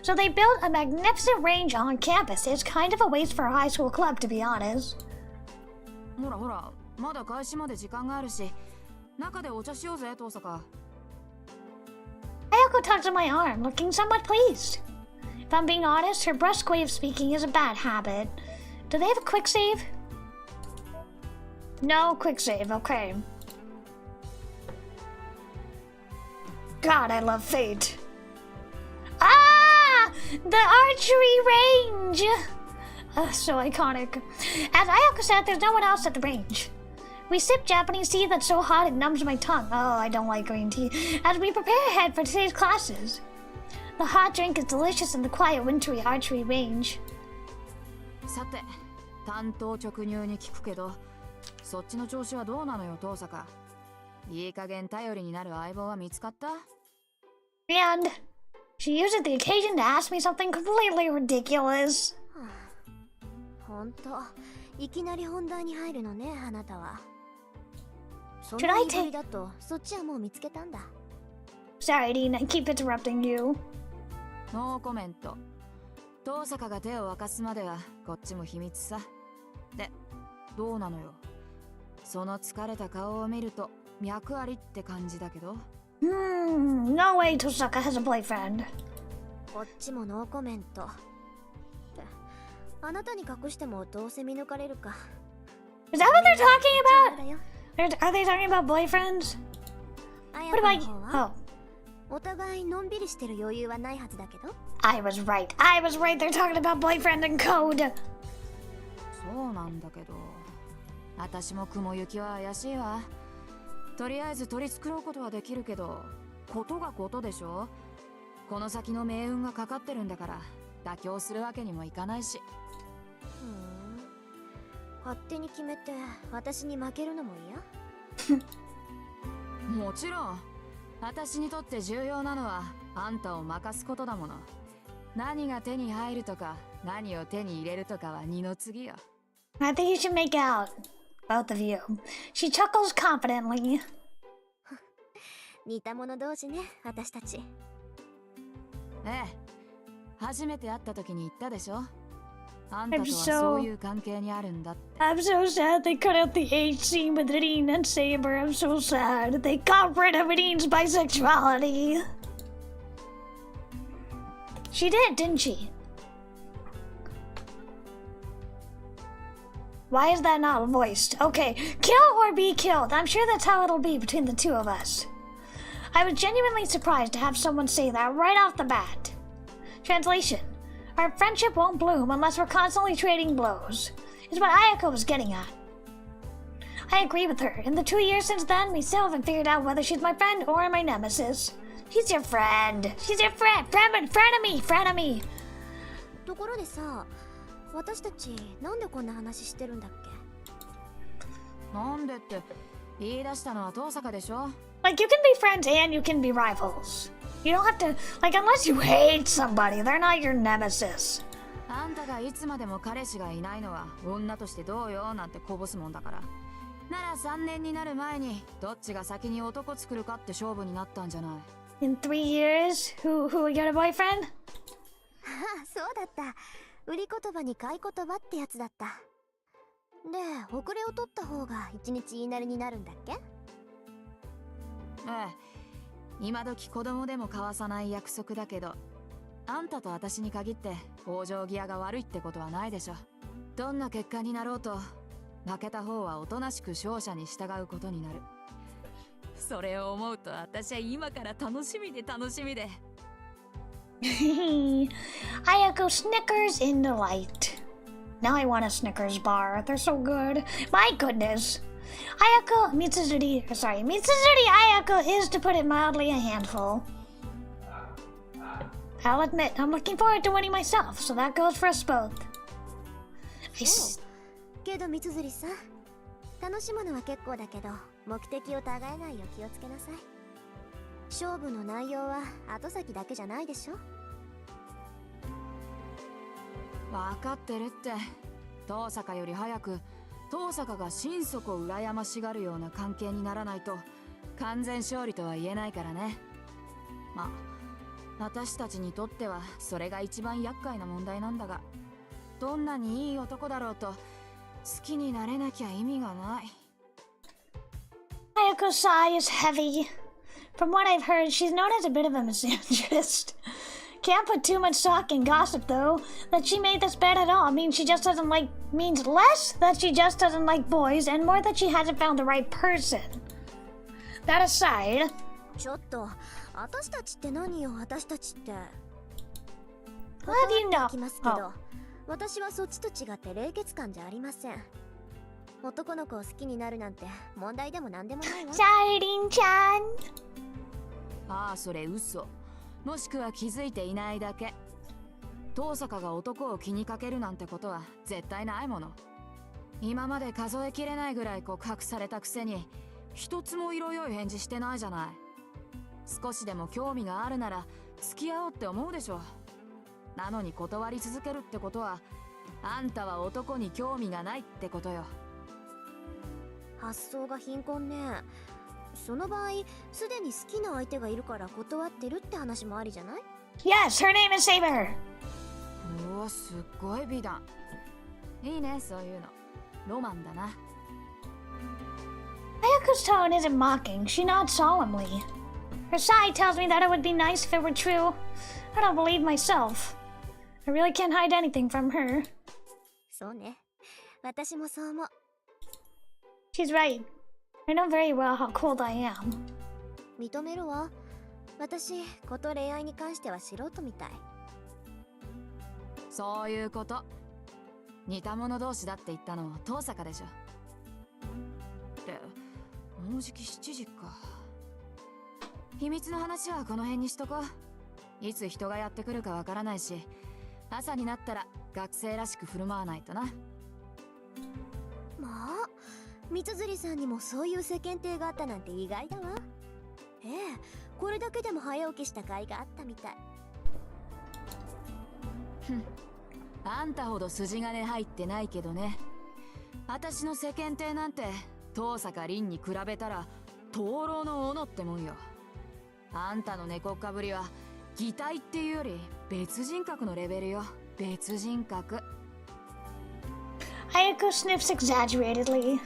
So they built a magnificent range on campus. It's kind of a waste for a high school club, to be honest.
ほらほら、まだ開始まで時間があるし、中でお茶しようぜ、遠坂。
Ayako tugs on my arm, looking somewhat pleased. If I'm being honest, her brusque way of speaking is a bad habit. Do they have a quick save? No quick save, okay. God, I love Fate. Ah! The archery range! So iconic. As Ayako said, there's no one else at the range. We sip Japanese tea that's so hot it numbs my tongue. Oh, I don't like green tea. As we prepare ahead for today's classes. The hot drink is delicious in the quiet wintry archery range.
さて、担当直入に聞くけど、そっちの調子はどうなのよ、遠坂。いい加減頼りになる相棒は見つかった？
And she uses the occasion to ask me something completely ridiculous.
ほんと、いきなり本題に入るのね、あなたは。そん
Should
な
I
言い
take...
ぶりだと、そっちはもう見つけたんだ。
Sorry, Dean, I keep interrupting you.
ノーコメント。遠坂が手を沸かすまではこっちも秘密さ。で、どうなのよ。その疲れた顔を見ると脈ありって感じだけど。
No way Tosaka has a boyfriend.
こっちもノーコメント。あなたに隠してもどうせ見抜かれるか。
Is that what they're talking about? Are they talking about boyfriends? What about... Oh.
お互いのんびりしてる余裕はないはずだけど。
I was right. They're talking about boyfriend and code.
そうなんだけど。私も雲行きは怪しいわ。とりあえず取り繕うことはできるけど、ことがことでしょ。この先の命運がかかってるんだから、妥協するわけにもいかないし。
勝手に決めて私に負けるのも嫌？
もちろん。私にとって重要なのはあんたを任すことだもの。何が手に入るとか何を手に入れるとかは二の次よ。
I think you should make out, both of you. She chuckles confidently.
似た者同士ね、私たち。
ええ、初めて会った時に言ったでしょ。あんたとはそういう関係にあるんだって。
I'm so sad they cut out the H scene with Dean and SABER. I'm so sad. They got rid of Dean's bisexuality. She did, didn't she? Why is that not voiced? Okay, kill or be killed. I'm sure that's how it'll be between the two of us. I was genuinely surprised to have someone say that right off the bat. Translation. Our friendship won't bloom unless we're constantly trading blows, is what Ayako was getting at. I agree with her. In the 2 years since then, we still haven't figured out whether she's my friend or my nemesis. She's your friend. She's your friend. Frenemy.
ところでさ、私たちなんでこんな話してるんだっけ？
なんでって言い出したのは遠坂でしょ。
Like, you can be friends and you can be rivals. You don't have to, like, unless you hate somebody, they're not your nemesis.
あんたがいつまでも彼氏がいないのは女としてどうよなんてこぼすもんだから。なら3年になる前にどっちが先に男作るかって勝負になったんじゃない。
In 3 years, who will get a boyfriend?
ああ、そうだった。売り言葉に買い言葉ってやつだった。で、遅れを取った方が1日言いなりになるんだっけ？
ええ、今時子供でも交わさない約束だけど、あんたと私に限って往生際が悪いってことはないでしょ。どんな結果になろうと負けた方はおとなしく勝者に従うことになる。それを思うと私は今から楽しみで楽しみで。
Ayako Snickers in the light. Now I want a Snickers bar. They're so good. My goodness. Mitsuzuri Ayako is, to put it mildly, a handful. I'll admit, I'm looking forward to winning myself, so that goes for us both.
けど三辻さん、楽しむのは結構だけど、目的を違えないよう気をつけなさい。勝負の内容は後先だけじゃないでしょ。
分かってるって。遠坂より早く遠坂が心底を羨ましがるような関係にならないと完全勝利とは言えないからね。まあ私たちにとってはそれが一番厄介な問題なんだが、どんなにいい男だろうと好きになれなきゃ意味がない。
Ayako's sigh is heavy. From what I've heard, she's known as a bit of a misandrist. Can't put too much stock in gossip, though. That she made this bad at all means means less that she just doesn't like boys, and more that she hasn't found the right person. That aside,
ちょっと、私たちって何よ、私たちって。
how do you know?
きますけど、私はそっちと違って冷血感じゃありません。男の子を好きになるなんて問題でもなんでもないわ。
Sarin-chan.
ああ、それ嘘。もしくは気づいていないだけ。遠坂が男を気にかけるなんてことは絶対ないもの。今まで数えきれないぐらい告白されたくせに一つも色良い返事してないじゃない。少しでも興味があるなら付き合おうって思うでしょ。なのに断り続けるってことは、あんたは男に興味がないってことよ。
発想が貧困ね。その場合、すでに好きな相手がいるから断ってるって話もありじゃない？
Yes, her name is SABER.
うわ、すっごい美談。いいね、そういうの。ロマンだな。
Ayako's tone isn't mocking. She nods solemnly. Her sigh tells me that it would be nice if it were true. I don't believe myself. I really can't hide anything from her.
そうね。私もそう思う。
She's right. I know very well how cold I am.
認めるわ。私、こと恋愛に関しては素人みたい。
そういうこと。似た者同士だって言ったの遠坂でしょ。もうじき7時か。秘密の話はこの辺にしとこう。いつ人がやってくるかわからないし、朝になったら学生らしく振る舞わないとな。
まあ、三辻さんにもそういう世間体があったなんて意外だわ。ええ、これだけでも早起きした甲斐があったみたい。
ふん、あんたほど筋金入ってないけどね。私の世間体なんて遠坂凛に比べたら灯籠の斧ってもんよ。あんたの猫っかぶりは擬態っていうより別人格のレベルよ。別人格。
Ayako sniffs exaggeratedly.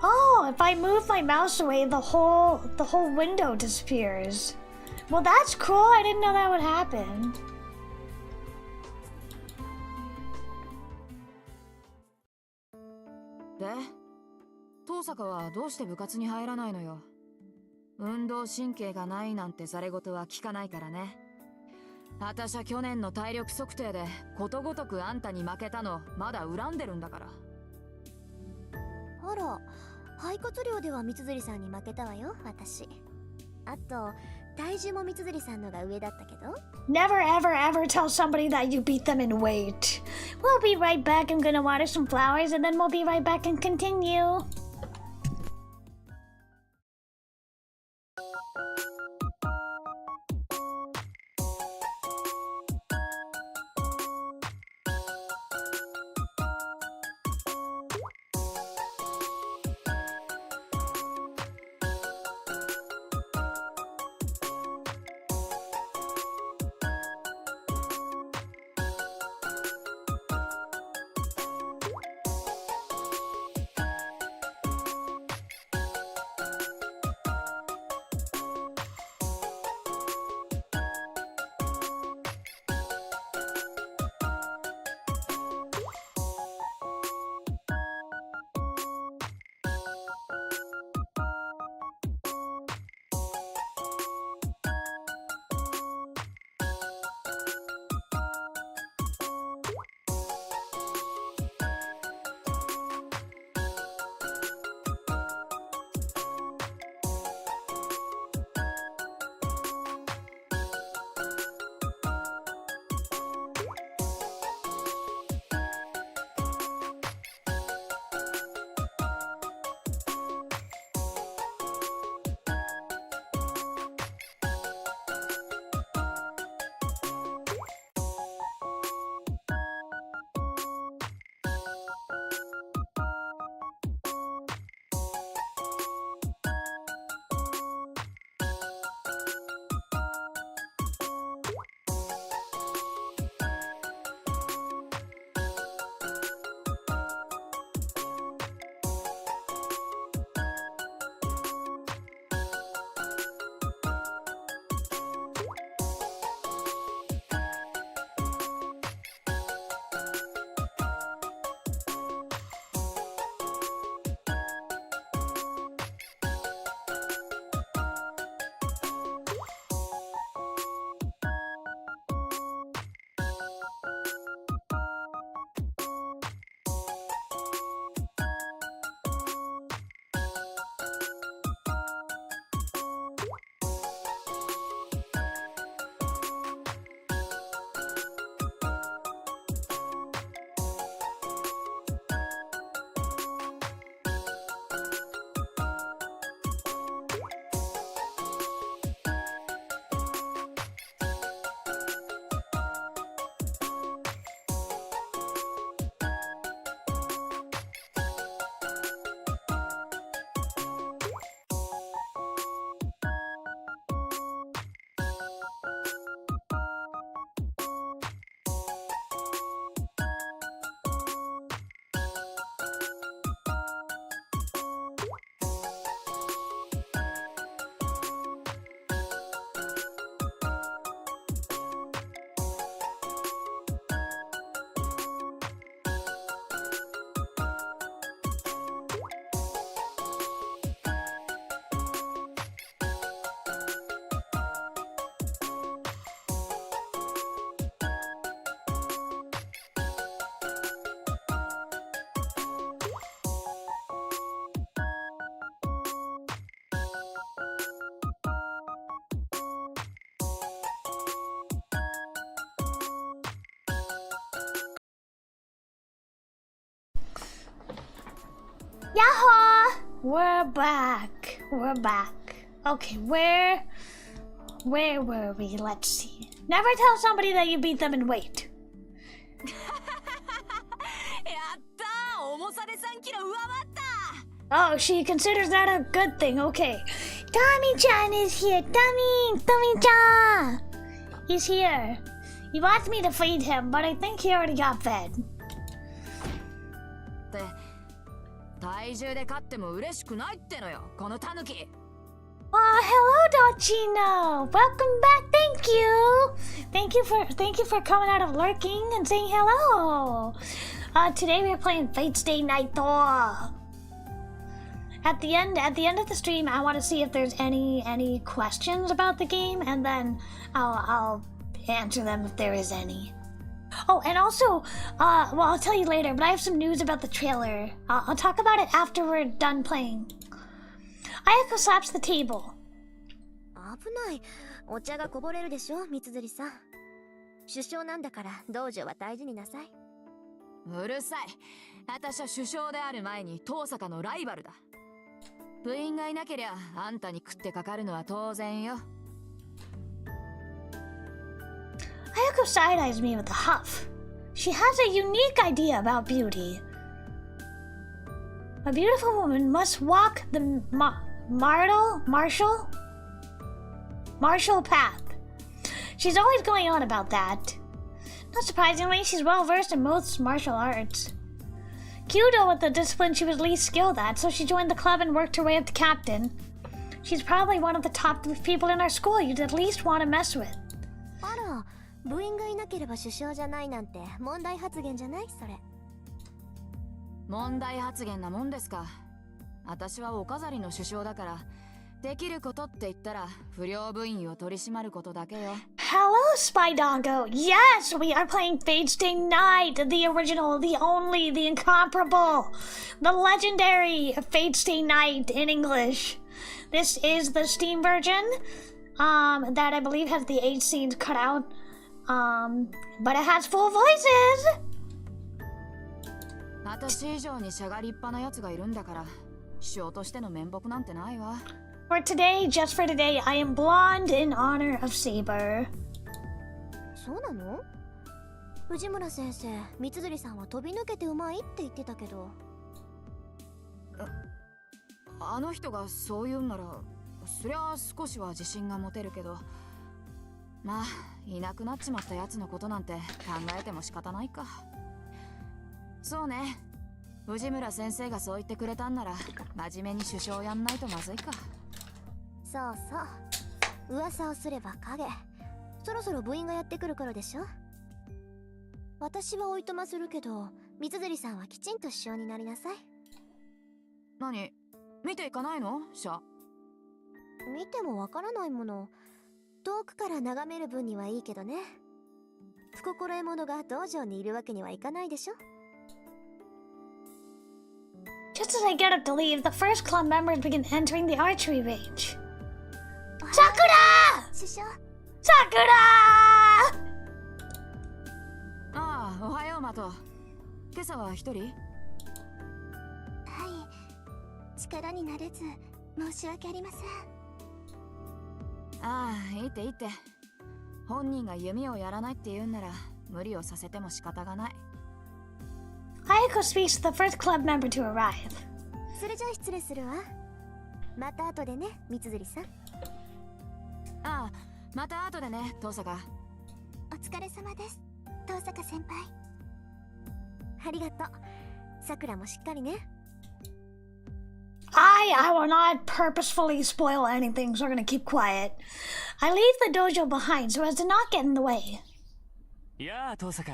Oh, if I move my mouse away, the whole window disappears. Well, that's cool. I didn't know that would happen.
で、遠坂はどうして部活に入らないのよ。運動神経がないなんてざれ言は聞かないからね。あたしゃ去年の体力測定でことごとくあんたに負けたのまだ恨んでるんだから。
あら、肺活量では三辻さんに負けたわよ、私。あと、体重も三辻さんのが上だったけど。
Never, ever, ever tell somebody that you beat them in weight. We'll be right back. I'm gonna water some flowers, and then we'll be right back and continue. Yaha! We're back. Okay, where were we? Let's see. Never tell somebody that you beat them in weight.
やったー、重さで3キロ上回った。
Oh, she considers that a good thing. Okay. Tommy-chan is here. Tommy-chan is here. He wants me to feed him, but I think he already got fed.
って体重で勝っても嬉しくないってのよ、このタヌキ。
Oh, hello, Dochino. Welcome back. Thank you for coming out of lurking and saying hello. Today we're playing Fate Stay Night. At the end of the stream, I want to see if there's any questions about the game, and then I'll answer them if there is any. Oh, and also, well, I'll tell you later, but I have some news about the trailer. I'll talk about it after we're done playing. Ayako slaps the table.
危ない。お茶がこぼれるでしょ、三辻さん。首相なんだから道場は大事になさい。
うるさい。私は首相である前に遠坂のライバルだ。部員がいなけりゃあんたに食ってかかるのは当然よ。
Ayako side-eyes me with a huff. She has a unique idea about beauty. A beautiful woman must walk the martial path. She's always going on about that. Not surprisingly, she's well versed in most martial arts. Kyudo was the discipline she was least skilled at, so she joined the club and worked her way up to captain. She's probably one of the top people in our school you'd at least want to mess with.
あら、部員がいなければ首相じゃないなんて問題発言じゃない？それ。
問題発言なもんですか。私はお飾りの首相だから、できることって言ったら不良部員を取り締まることだけよ。
Hello, Spydongo. Yes, we are playing Fate Stay Night, the original, the only, the incomparable, the legendary Fate Stay Night in English. This is the Steam version, that I believe has the 8 scenes cut out, but it has full voices.
私以上にしゃがりっぱなやつがいるんだから、首相としての面目なんてないわ。
For today, just for today, I am blonde in honor of SABER.
そうなの？藤村先生、三辻さんは飛び抜けてうまいって言ってたけど。
あの人がそう言うんなら、そりゃ少しは自信が持てるけど、まあいなくなっちまったやつのことなんて考えても仕方ないか。そうね。藤村先生がそう言ってくれたんなら、真面目に首相やんないとまずいか。
そうそう。噂をすれば影。そろそろ部員がやってくる頃でしょ。私はおいとまするけど、三辻さんはきちんと首相になりなさい。
何？見ていかないの？シャ。
見てもわからないもの。遠くから眺める分にはいいけどね。不心得者が道場にいるわけにはいかないでしょ。
Just as I get up to leave, the first club members begin entering the archery range. Sakura!
首相。
Sakura!
ああ、おはようマト。今朝は一人？
はい。力になれず申し訳ありません。
ああ、いいっていいって。本人が弓をやらないって言うんなら無理をさせても仕方がない。
Ayako speaks to the first club member to arrive.
それじゃあ失礼するわ。また後でね、三辻さん。
ああ、また後でね、遠坂。
お疲れ様です、遠坂先輩。ありがとう。さくらもしっかりね。
I will not purposefully spoil anything, so we're gonna keep quiet. I leave the dojo behind so as to not get in the way.
やあ、遠坂。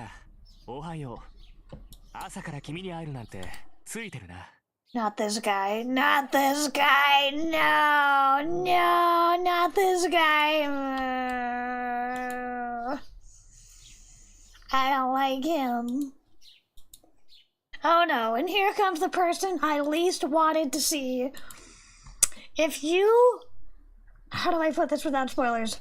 おはよう。朝から君に会えるなんてついてるな。
Not this guy. Not this guy. No, no, not this guy. I don't like him. Oh no, and here comes the person I least wanted to see. If you... How do I put this without spoilers?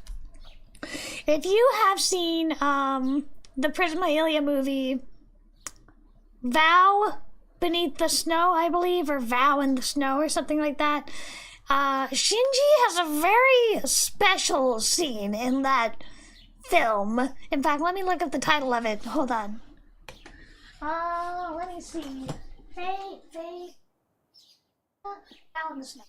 If you have seen the Prisma Ilia movie, Vow beneath the snow, I believe, or vow in the snow or something like that. Shinji has a very special scene in that film. In fact, let me look up the title of it. Hold on. Let me see. Vow in the snow.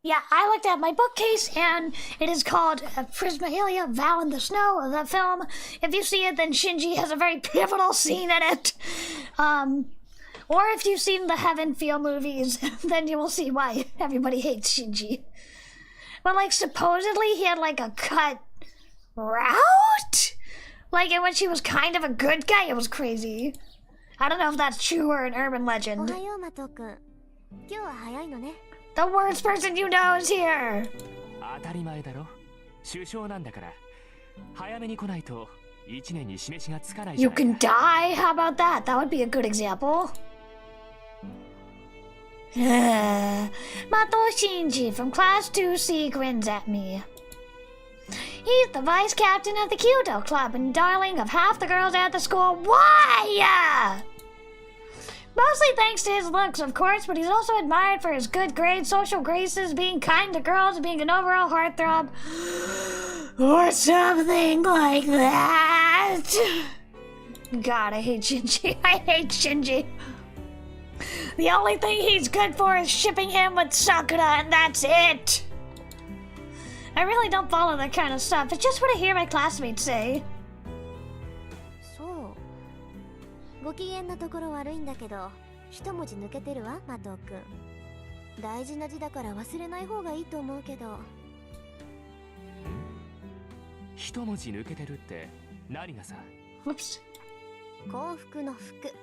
Yeah, I looked at my bookcase, and it is called Prismahalia, Vow in the Snow, the film. If you see it, then Shinji has a very pivotal scene in it. Or if you've seen the Heaven Feel movies, then you will see why everybody hates Shinji. But, like, supposedly he had, like, a cut route? Like, in which he was kind of a good guy? It was crazy. I don't know if that's true or an urban legend.
おはよう、マト君。今日は早いのね。
The worst person you know is here!
当たり前だろ。首相なんだから。早めに来ないと1年に示しがつかないじ
You
ゃないか。
can die? How about that? That would be a good example. Mato Shinji from Class 2C grins at me. He's the vice captain of the Kyoto Club and darling of half the girls at the school. Why? Mostly thanks to his looks, of course, but he's also admired for his good grades, social graces, being kind to girls, and being an overall heartthrob. Or something like that. God, I hate Shinji. I hate Shinji. The only thing he's good for is shipping him with Sakura, and that's it. I really don't follow that kind of stuff. It's just what I hear my classmates say.
そう。ご機嫌なところ悪いんだけど、一文字抜けてるわ、マト君。大事な字だから忘れない方がいいと思うけど。
一文字抜けてるって何がさ？
Whoops.
幸福の福。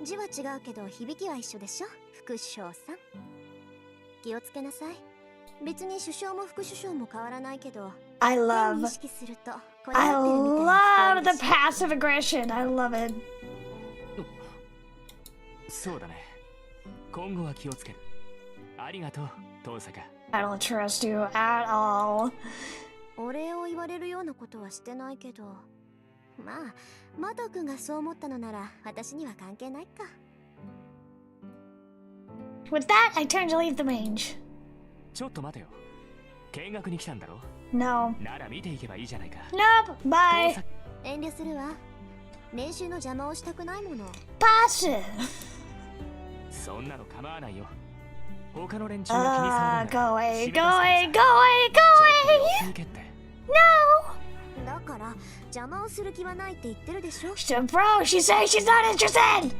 字は違うけど響きは一緒でしょ、副首相さん。気をつけなさい。別に首相も副首相も変わらないけど。
I love the passive aggression. I love it.
そうだね。今後は気をつける。ありがとう、遠坂。
I don't trust you at all.
お礼を言われるようなことはしてないけど。まあ、マト君がそう思ったのなら私には関係ないか。
With that, I turn to leave the range.
ちょっと待てよ。見学に来たんだろ？
No.
なら見ていけばいいじゃないか。
Nope. Bye.
遠慮するわ。練習の邪魔をしたくないもの。
Passive.
そんなの構わないよ。他の連中が気に障る
Go away,
締め
go
出す
away,
から
go away, go away.
続けって。
No.
だから邪魔をする気はないって言ってるでしょ。
Bro, she says she's not interested.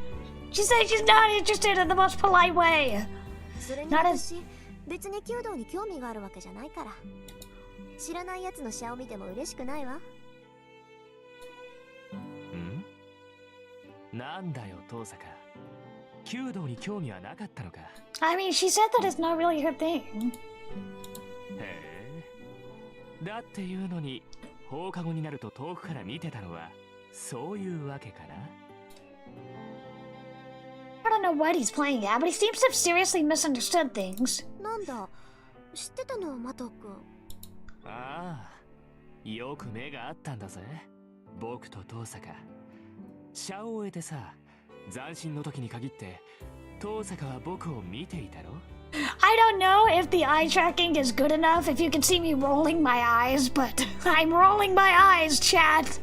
She says she's not interested in the most polite way.
それに私、別に弓道に興味があるわけじゃないから。知らないやつのシャを見ても嬉しくないわ。
なんだよ、遠坂。弓道に興味はなかったのか。
I mean, she said that it's not really her thing.
へえ。だっていうのに、放課後になると遠くから見てたのは、そういうわけかな。
I don't know what he's playing at, but he seems to have seriously misunderstood things.
なんだ、知ってたの、マト君。
ああ、よく目があったんだぜ。僕と遠坂。シャを終えてさ、斬新の時に限って、遠坂は僕を見ていたろ？
I don't know if the eye tracking is good enough if you can see me rolling my eyes, but I'm rolling my eyes, chat.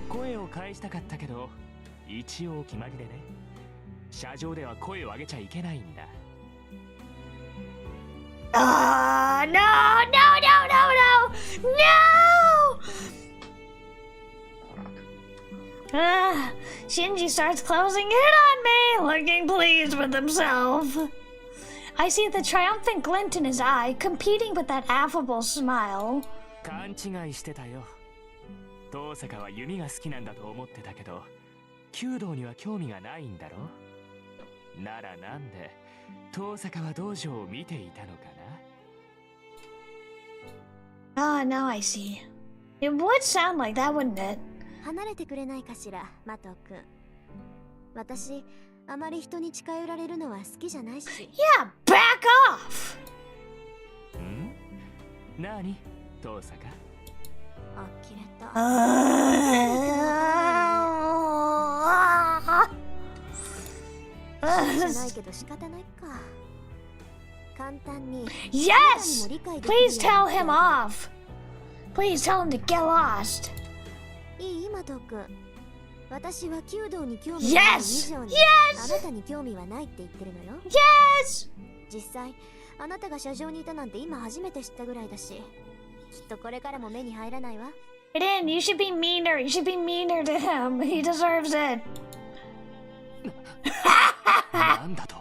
声を返したかったけど、一応決まりでね。車上では声を上げちゃいけないんだ。
No, no, no, no, no! Shinji starts closing in on me, looking pleased with himself. I see the triumphant glint in his eye, competing with that affable smile.
勘違いしてたよ。遠坂は弓が好きなんだと思ってたけど、弓道には興味がないんだろ？ならなんで、遠坂は道場を見ていたのかな？
Oh, now I see. It would sound like that, wouldn't it?
離れてくれないかしら、マト君。私、あまり人に近寄られるのは好きじゃないし。
Yeah, back off!
ん？なに？遠坂？
呆れた。じゃないけど仕方ないか。簡単に。
Yes! Please tell him off! Please tell him to get lost!
いい、マト君。私は弓道に興味がある以上に、あなたに興味はないって言ってるのよ。
Yes!
実際、あなたが車上にいたなんて今初めて知ったぐらいだし、きっとこれからも目に入らないわ。
Aiden, you should be meaner. You should be meaner to him. He deserves it.
なんだと。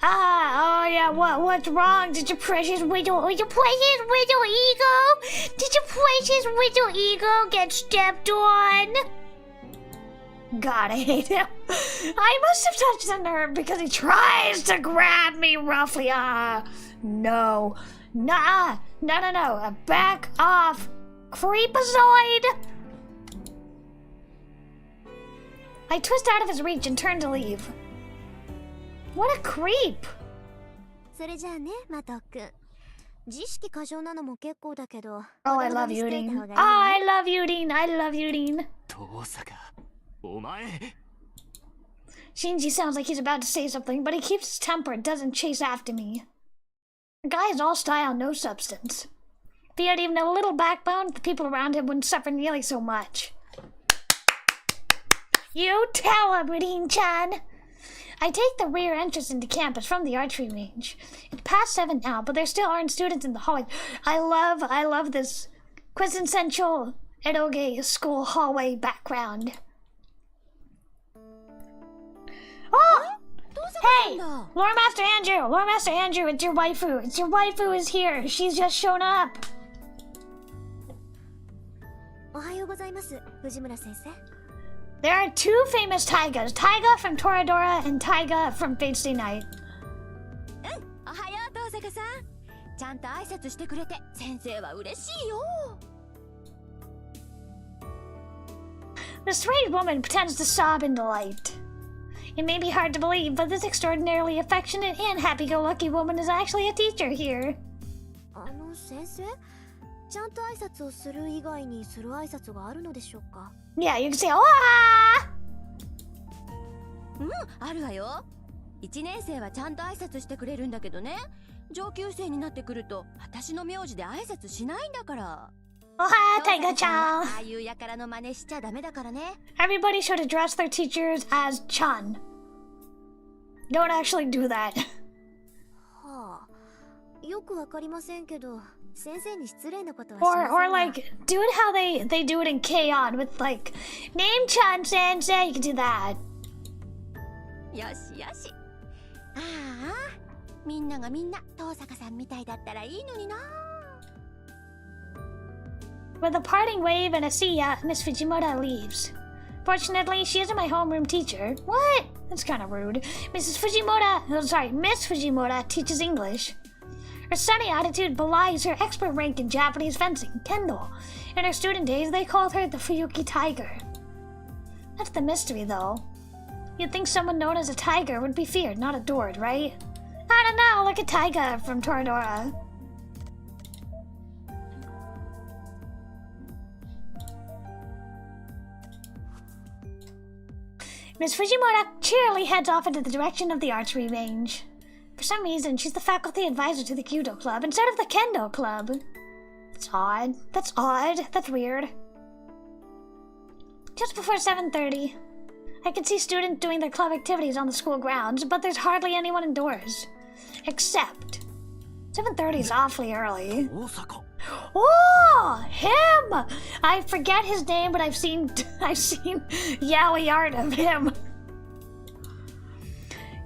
Oh yeah, what's wrong? Did your precious widow ego? Did your precious widow ego get stepped on? God, I hate him. I must have touched a nerve because he tries to grab me roughly. No. Nah. No. Back off. Creepazoid! I twist out of his reach and turn to leave. What a creep!
それじゃあね、マト君。自意識過剰なのも結構だけど。
Oh, I love you, Dean. Oh, I love you, Dean. I love you, Dean.
遠坂、お前。
Shinji sounds like he's about to say something, but he keeps his temper and doesn't chase after me. The guy is all style, no substance. If he had even a little backbone, the people around him wouldn't suffer nearly so much. You tell him, Rin-chan! I take the rear entrance into campus from the archery range. It's past 7 now, but there still aren't students in the hallway. I love this quintessential eroge school hallway background. Oh! Hey! Lore Master Andrew! Lore Master Andrew, it's your waifu. It's your waifu is here. She's just shown up.
おはようございます、藤村先生。
There are two famous taigas. Taiga from Toradora and Taiga from Fate Stay Night.
おはよう、遠坂さん。ちゃんと挨拶してくれて先生は嬉しいよ。
The strange woman pretends to sob in delight. It may be hard to believe, but this extraordinarily affectionate and happy-go-lucky woman is actually a teacher here.
先生、ちゃんと挨拶をする以外にする挨拶があるのでしょうか？
Yeah, you can say, "Oha!"
あるわよ。1年生はちゃんと挨拶してくれるんだけどね。上級生になってくると私の名字で挨拶しないんだから。
Oha, Taiga-chan.
ああいうやからの真似しちゃダメだからね。
Everybody should address their teachers as Chan. Don't actually do that.
はあ、よくわかりませんけど、先生に失礼なことはしませんが。
Or like, do it how they do it in K-On! With like, name Chan Sensei, you can do that.
よしよし。ああ、みんながみんな遠坂さんみたいだったらいいのにな。
With a parting wave and a see ya, Miss Fujimoto leaves. Fortunately, she isn't my homeroom teacher. What? That's kind of rude. Miss Fujimoto teaches English. Her sunny attitude belies her expert rank in Japanese fencing, kendo. In her student days, they called her the Fuyuki Tiger. That's the mystery, though. You'd think someone known as a tiger would be feared, not adored, right? I don't know, like a tiger from Toradora. Miss Fujimoto cheerily heads off into the direction of the archery range. For some reason, she's the faculty advisor to the Kyudo Club instead of the Kendo Club. That's odd. That's weird. Just before 7:30. I can see students doing their club activities on the school grounds, but there's hardly anyone indoors. Except 7:30 is awfully early. Oh, him! I forget his name, but I've seen yaoi art of him.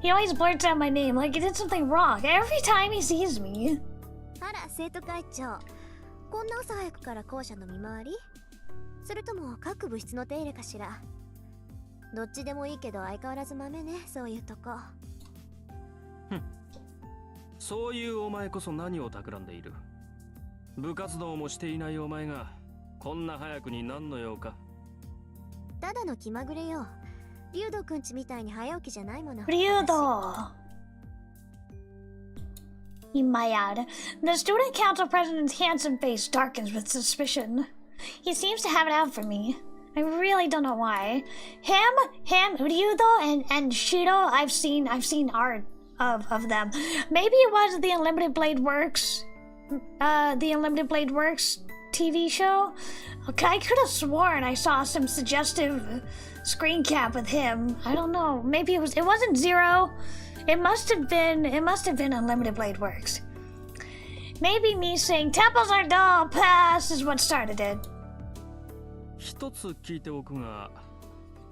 He always blurts out my name like he did something wrong every time he sees me.
あら、生徒会長。こんな朝早くから校舎の見回り？それとも各部室の手入れかしら？どっちでもいいけど相変わらず豆ね、そういうとこ。
そういうお前こそ何を企んでいる？部活動もしていないお前がこんな早くに何の用か？
ただの気まぐれよ。竜斗くんちみたいに早起きじゃないもの。
Ryudo. He might add. The student council president's handsome face darkens with suspicion. He seems to have it out for me. I really don't know why. Him, Ryudo, and Shiro, I've seen art of them. Maybe it was the Unlimited Blade Works, TV show. Okay, I could have sworn I saw some suggestive screen cap with him. I don't know. Maybe it wasn't Zero. It must have been Unlimited Blade Works. Maybe me saying temples are dull, pass is what started it.
一つ聞いておくが、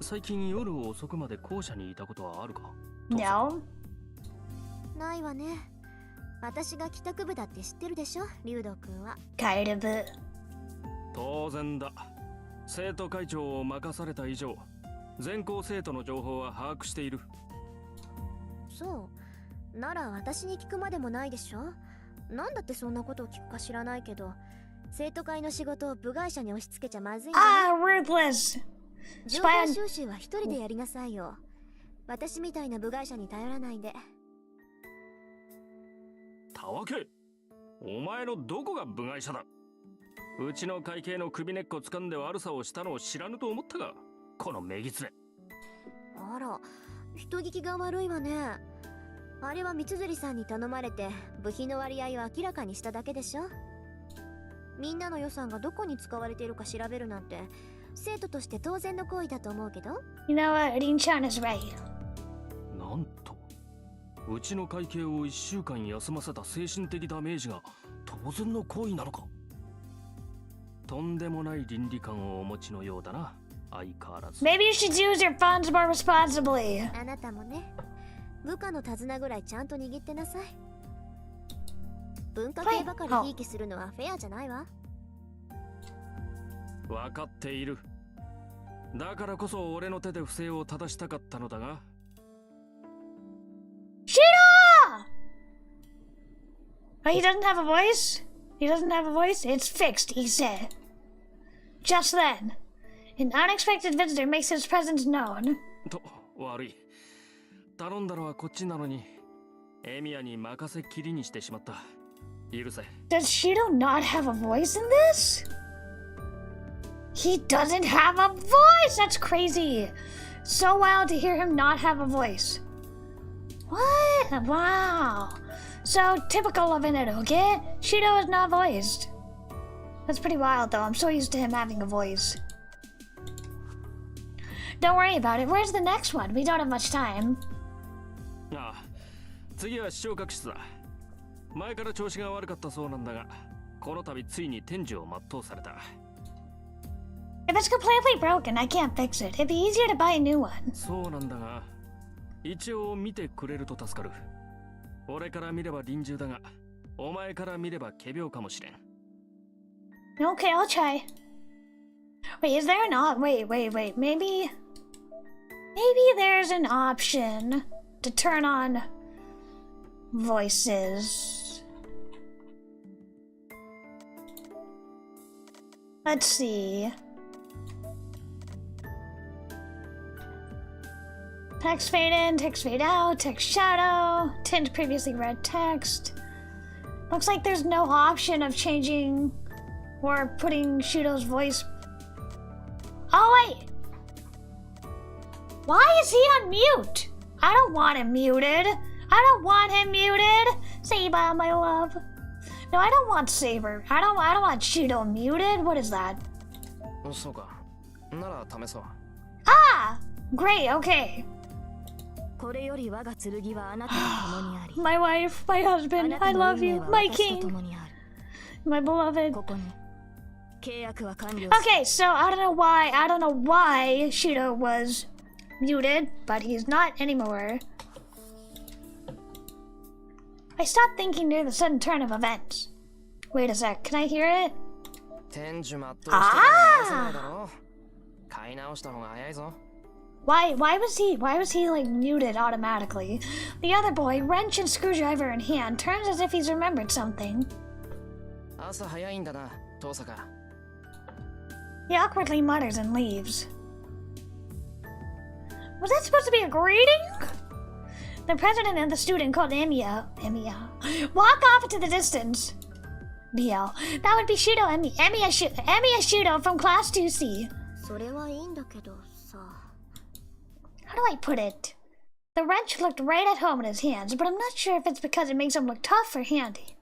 最近夜遅くまで校舎にいたことはあるか？
No.
ないわね。私が帰宅部だって知ってるでしょ、竜斗くんは。
Kind of.
当然だ。生徒会長を任された以上、全校生徒の情報は把握している。
そう。なら私に聞くまでもないでしょ。なんだってそんなことを聞くか知らないけど、生徒会の仕事を部外者に押し付けちゃまずいんだ。
Ruthless.
情報収集は一人でやりなさいよ。私みたいな部外者に頼らないで。
たわけ、お前のどこが部外者だ。うちの会計の首根っこ掴んで悪さをしたのを知らぬと思ったが、このめぎつれ。
あら、人聞きが悪いわね。あれは三辻さんに頼まれて部費の割合を明らかにしただけでしょ。みんなの予算がどこに使われているか調べるなんて生徒として当然の行為だと思うけど。
You know what? Rin-chan is right.
なんと、うちの会計を1週間休ませた精神的ダメージが当然の行為なのか。とんでもない倫理観をお持ちのようだな、相変わらず。
Maybe you should use your funds more responsibly.
あなたもね、部下の手綱ぐらいちゃんと握ってなさい。文化系ばかりひいきするのはフェアじゃないわ。
分かっている。だからこそ俺の手で不正を正したかったのだが。
Shiro! Oh, he doesn't have a voice? He doesn't have a voice? It's fixed, he said. Just then, an unexpected visitor makes his presence known.
と、悪い。頼んだのはこっちなのに、エミヤに任せっきりにしてしまった。許せ。
Does Shiro not have a voice in this? He doesn't have a voice! That's crazy! So wild to hear him not have a voice. What? Wow. So typical of an eroge, Shiro is not voiced. That's pretty wild though, I'm so used to him having a voice. Don't worry about it, where's the next one? We don't have much time.
ああ、次は視聴覚室だ。前から調子が悪かったそうなんだが、この度ついに天寿を全うされた。
If it's completely broken, I can't fix it. It'd be easier to buy a new one.
そうなんだが、一応見てくれると助かる。俺から見れば臨終だが、お前から見れば仮病かもしれん。
Okay, I'll try. Wait, is there an wait. Maybe there's an option to turn on voices. Let's see. Text fade in, text fade out, text shadow, tint previously read text. Looks like there's no option of changing or putting Shiro's voice. Oh wait! Why is he on mute? I don't want him muted. I don't want him muted. SABER, my love. No, I don't want SABER. I don't want Shiro muted. What is that?
そうか。なら試そう。
Ah! Great, okay.
これより我が剣はあなたと共にあり。
My wife, my husband, I love you, my king, my beloved.
ここに契約は完了。
Okay, so I don't know why Shiro was muted, but he's not anymore. I stopped thinking near the sudden turn of events. Wait a sec, can I hear it?
天寿全うしてないだろ。買い直した方が早いぞ。
Why was he like muted automatically? The other boy, wrench and screwdriver in hand, turns as if he's remembered something.
朝早いんだな、遠坂。
He awkwardly mutters and leaves. Was that supposed to be a greeting? The president and the student called Emiya walk off into the distance. Bio. That would be Shudo Emiya Shudo from Class 2C.
それはいいんだけどさ。
How do I put it? The wrench looked right at home in his hands, but I'm not sure if it's because it makes him look tough or handy.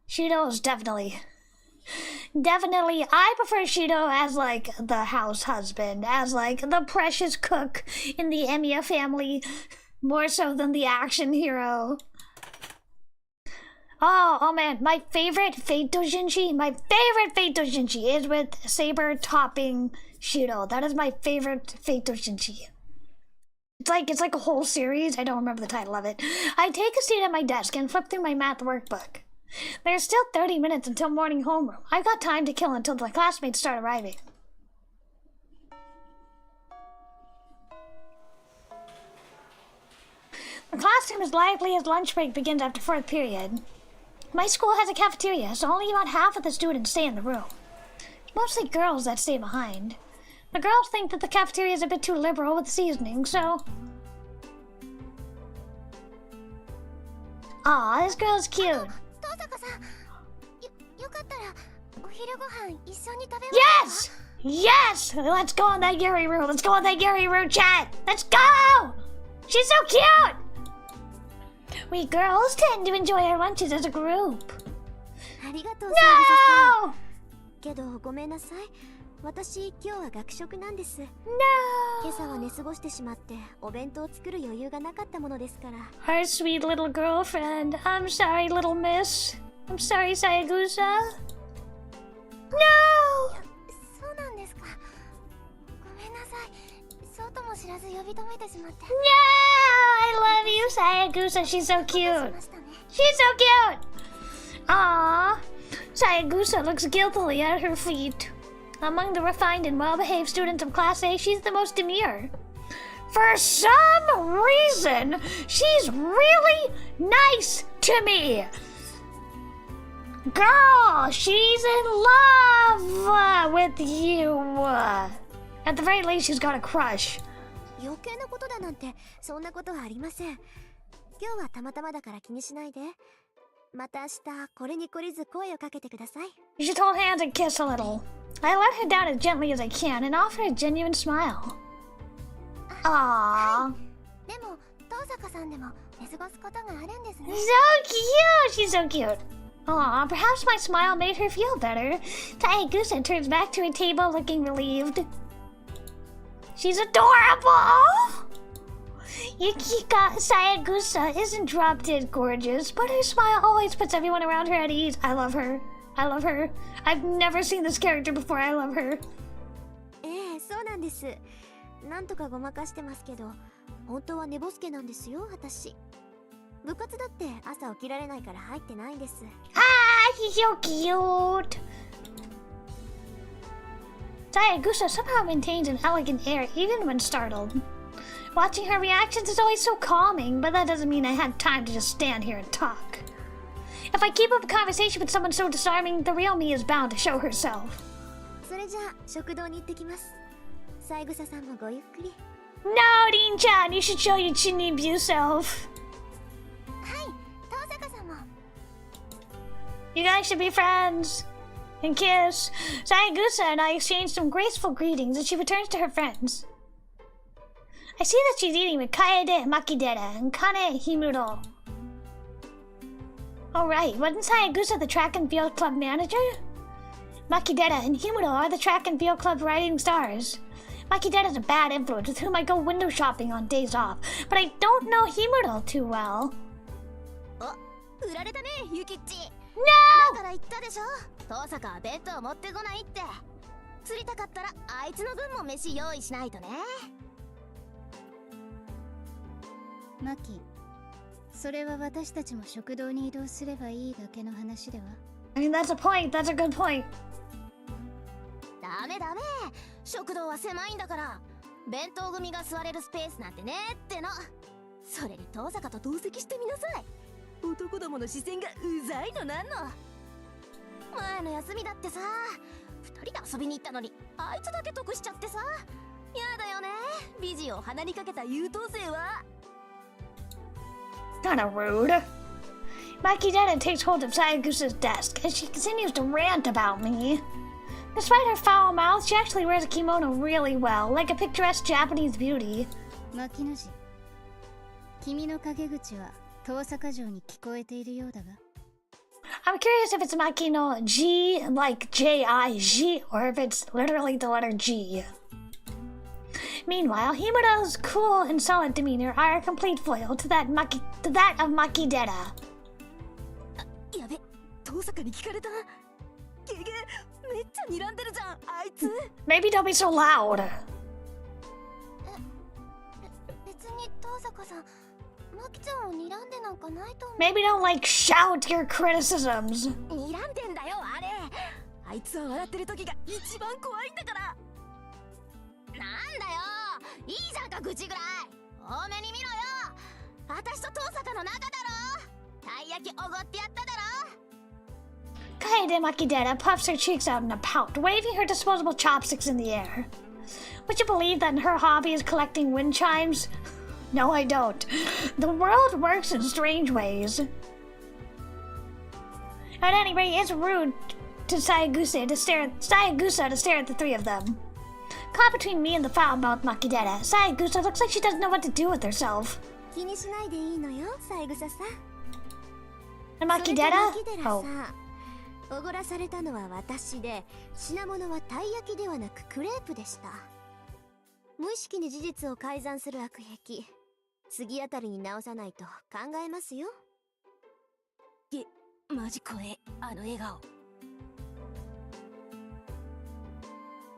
Shudo is definitely, I prefer Shudo as like the house husband, as like the precious cook in the Emiya family, more so than the action hero. Oh man, my favorite Fate Dojinshi is with SABER topping Shudo. That is my favorite Fate Dojinshi. It's like a whole series. I don't remember the title of it. I take a seat at my desk and flip through my math workbook. There's still 30 minutes until morning homeroom. I've got time to kill until the classmates start arriving. The classroom is lively as lunch break begins after 4th period. My school has a cafeteria, so only about half of the students stay in the room. Mostly girls that stay behind. The girls think that the cafeteria is a bit too liberal with seasoning, so... Aw, this girl is cute. Yes! Yes! Let's go in that Yuri room. Let's go in that Yuri room chat. Let's go! She's so cute! We girls tend to enjoy our lunches as a group. No!
けどごめんなさい。私今日は学食なんです。
No!
今朝は寝過ごしてしまってお弁当を作る余裕がなかったものですから。
Our sweet little girlfriend. I'm sorry, little miss. I'm sorry, Sayagusa. No!
そうなんですか。ごめんなさい。そうとも知らず呼び止めてしまって。
No! I love you, Sayagusa. She's so cute. She's so cute! Aww. Sayagusa looks guiltily at her feet. Among the refined and well-behaved students of Class A, she's the most demure. For some reason, she's really nice to me. Girl, she's in love with you. At the very least, she's got a crush.
余計なことだなんてそんなことはありません。今日はたまたまだから気にしないで。また明日これに懲りず声をかけてください。
You should hold hands and kiss a little. I let her down as gently as I can and offer a genuine smile. Aww.
でも遠坂さんでも寝過ごすことがあるんですね。
So cute! She's so cute. Aw, perhaps my smile made her feel better. Sayagusa turns back to her table looking relieved. She's adorable! Yukika Sayagusa isn't drop-dead gorgeous, but her smile always puts everyone around her at ease. I love her. I love her. I've never seen this character before. I love her.
そうなんです。なんとかごまかしてますけど、本当は寝ぼすけなんですよ、私。部活だって朝起きられないから入ってないんです。
She's so cute. Sayagusa somehow maintains an elegant air even when startled. Watching her reactions is always so calming, but that doesn't mean I have time to just stand here and talk. If I keep up a conversation with someone so disarming, the real me is bound to show herself.
それじゃあ食堂に行ってきます。三枝さんもごゆっくり。
No, Rin-chan, you should show your chinib yourself.
はい、遠坂さんも。
You guys should be friends. And kiss. Sayagusa and I exchange some graceful greetings as she returns to her friends. I see that she's eating with Kaede Makidera and Kane Himuro. Oh right, wasn't Sayagusa the track and field club manager? Makidera and Himuro are the track and field club rising stars. Makidera's a bad influence with whom I go window shopping on days off, but I don't know Himuro too well.
売られたね、ゆきっち。
No!
だから言ったでしょ。遠坂は弁当持ってこないって。釣りたかったらあいつの分も飯用意しないとね。
マキ、それは私たちも食堂に移動すればいいだけの話では。
I mean, that's a point. That's a good point.
ダメダメ。食堂は狭いんだから。弁当組が座れるスペースなんてねっての。それに遠坂と同席してみなさい。男どもの視線がうざいのなんの。前の休みだってさ、二人で遊びに行ったのにあいつだけ得しちゃってさ。やだよね、美人を鼻にかけた優等生は。
Kinda rude. Makidera takes hold of Sayagusa's desk as she continues to rant about me. Despite her foul mouth, she actually wears a kimono really well, like a picturesque Japanese beauty.
牧野氏、君の陰口は遠坂城に聞こえているようだが。
I'm curious if it's Makino G, like J-I-G, or if it's literally the letter G. Meanwhile, Himura's cool and solid demeanor are a complete foil to that of Makidera.
やべ、遠坂に聞かれた。ゲゲ、めっちゃ睨んでるじゃん、あいつ。
Maybe don't be so loud.
別に遠坂さん、マキちゃんを睨んでなんかないと思う。
Maybe don't like shout your criticisms.
睨んでんだよ、あれ。あいつは笑ってる時が一番怖いんだから。なんだよ、いいじゃんか、愚痴ぐらい。多めに見ろよ。私と遠坂の仲だろ。たい焼きおごってやっただろ。
Kaede Makidera puffs her cheeks out in a pout, waving her disposable chopsticks in the air. Would you believe that her hobby is collecting wind chimes? No, I don't. The world works in strange ways. At any rate, it's rude to Sayagusa to stare at the three of them. Caught between me and the foul-mouthed Makidera, Sayagusa looks like she doesn't know what to do with herself.
気にしないでいいのよ、三枝さん。
And Makidera?
それと
Oh.
マキデラさん、おごらされたのは私で、品物はたい焼きではなくクレープでした。無意識に事実を改ざんする悪癖、次あたりに直さないと考えますよ。
マジ怖え、あの笑顔。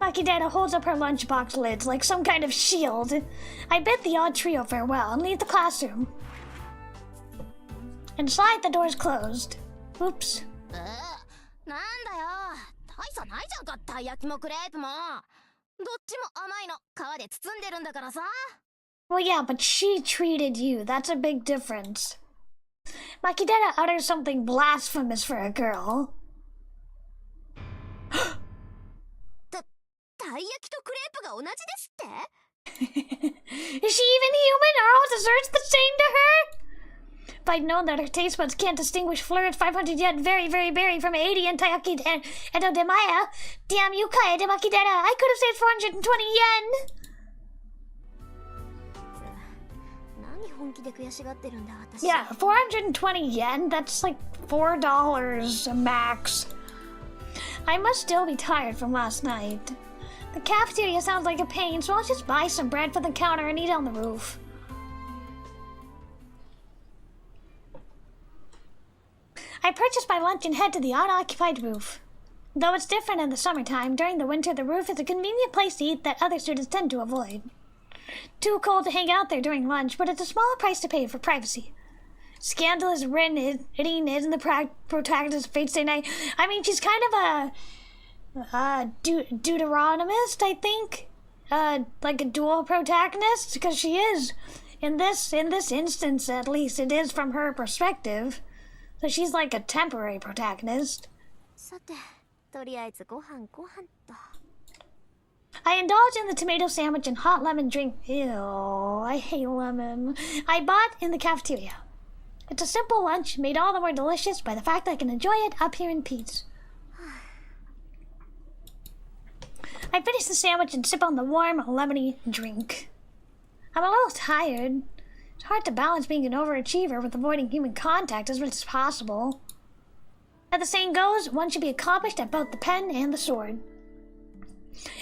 Makidera holds up her lunchbox lids like some kind of shield. I bid the odd trio farewell and leave the classroom. And slide the doors closed. Oops.
なんだよ、大差ないじゃんか、たい焼きもクレープも。どっちも甘いの皮で包んでるんだからさ。
Well, yeah, but she treated you. That's a big difference. Makidera utters something blasphemous for a girl.
たい焼きとクレープが同じですって？
Is she even human? Are all desserts the same to her? If I'd known that her taste buds can't distinguish Flirt 500 yen very, very berry from 80 yen Taiyaki and Edo de Maya, damn you, Kaede Makidera, I could have saved 420 yen!
何本気で悔しがってるんだ私。
Yeah, 420 yen? That's like $4 max. I must still be tired from last night. The cafeteria sounds like a pain, so I'll just buy some bread for the counter and eat on the roof. I purchased my lunch and head to the unoccupied roof. Though it's different in the summertime, during the winter the roof is a convenient place to eat that other students tend to avoid. Too cold to hang out there during lunch, but it's a smaller price to pay for privacy. Scandalous Rin isn't the protagonist of Fate Stay Night. I mean, she's kind of a Deuteronomist, I think. Like a dual protagonist, because she is. In this instance, at least, it is from her perspective. So she's like a temporary protagonist.
さて、とりあえずご飯と。
I indulge in the tomato sandwich and hot lemon drink. Ew, I hate lemon. I bought in the cafeteria. It's a simple lunch made all the more delicious by the fact that I can enjoy it up here in peace. I finish the sandwich and sip on the warm, lemony drink. I'm a little tired. It's hard to balance being an overachiever with avoiding human contact as much as possible. As the saying goes, one should be accomplished at both the pen and the sword.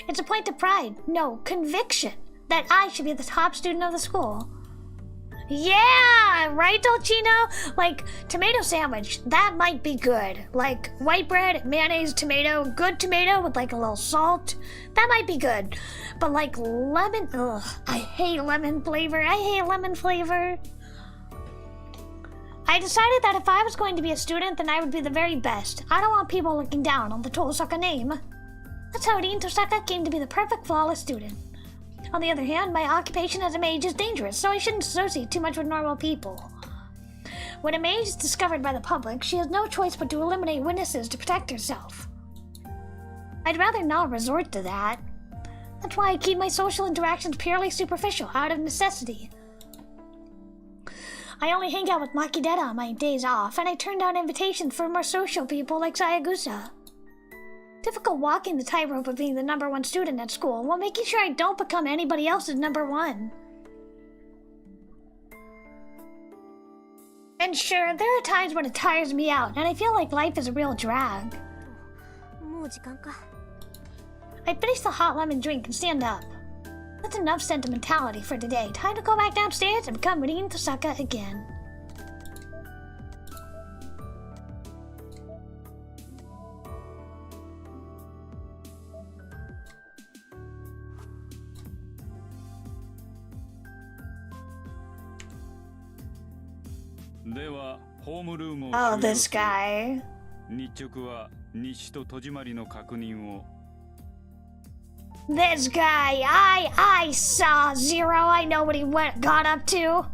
It's a point of pride, no, conviction, that I should be the top student of the school. Yeah, right, Dolcino? Like, tomato sandwich, that might be good. Like, white bread, mayonnaise, tomato, good tomato with like a little salt, that might be good. But like lemon, ugh, I hate lemon flavor, I decided that if I was going to be a student, then I would be the very best. I don't want people looking down on the Tosaka name. That's how Rin Tosaka came to be the perfect flawless student. On the other hand, my occupation as a mage is dangerous, so I shouldn't associate too much with normal people. When a mage is discovered by the public, she has no choice but to eliminate witnesses to protect herself. I'd rather not resort to that. That's why I keep my social interactions purely superficial, out of necessity. I only hang out with Makideta on my days off, and I turn down invitations for more social people like Sayagusa. Difficult walking the tightrope of being the number one student at school while making sure I don't become anybody else's number one. And sure, there are times when it tires me out, and I feel like life is a real drag.
もう時間か。
I finish the hot lemon drink and stand up. That's enough sentimentality for today. Time to go back downstairs and become Rin Tosaka again. Oh, this guy.
日直は日と戸締まりの確認を。
This guy, I saw Zero. I know what he got up to.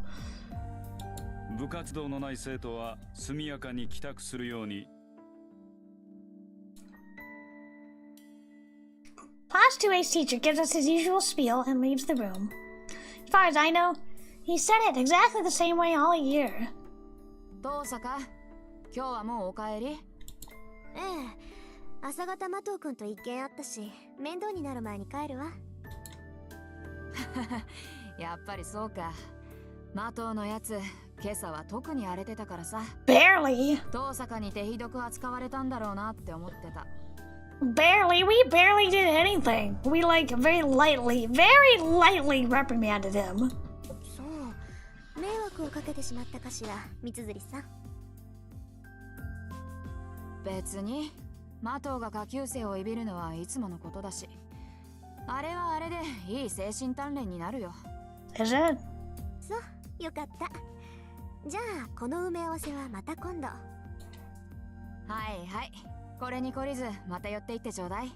部活動のない生徒は速やかに帰宅するように。
Class 2A's teacher gives us his usual spiel and leaves the room. As far as I know, he said it exactly the same way all year.
どうさか、今日はもうお帰り？
ええ、朝方麻藤君と一見あったし、面倒になる前に帰るわ。
やっぱりそうか。麻藤のやつ、今朝は特に荒れてたからさ。
Barely.
遠坂に手ひどく扱われたんだろうなって思ってた。
Barely. We barely did anything. We very lightly reprimanded him.
そう、迷惑をかけてしまったかしら、三辻さん。
別に。麻藤が下級生をいびるのはいつものことだし、あれはあれでいい精神鍛錬になるよ。
Is it?
そう、よかった。じゃあこの埋め合わせはまた今度。
はいはい、これに懲りずまた寄っていってちょうだい。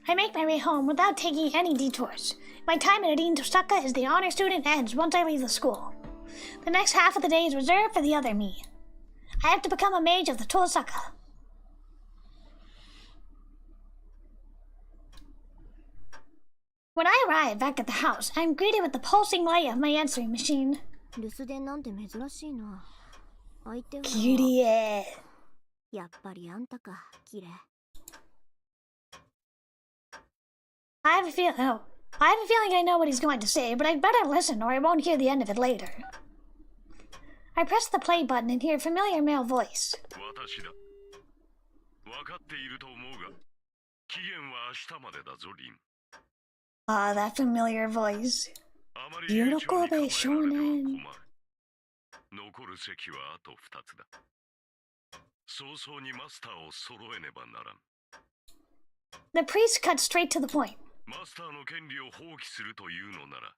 I make my way home without taking any detours. My time at Rin Tosaka as the honor student ends once I leave the school. The next half of the day is reserved for the other me. I have to become a mage of the Tosaka. When I arrive back at the house, I'm greeted with the pulsing light of my answering machine.
留守電なんて珍しいな。相手は。
きれい。
やっぱりあんたか、きれい。
I have a feeling I know what he's going to say, but I'd better listen or I won't hear the end of it later. I press the play button and hear a familiar male voice.
私だ。分かっていると思うが、期限は明日までだぞ、リン。
Ah, that familiar voice. 喜べ少年。
残る席はあと2つだ。早々にマスターを揃えねばならん。
The priest cuts straight to the point.
マスターの権利を放棄するというのなら、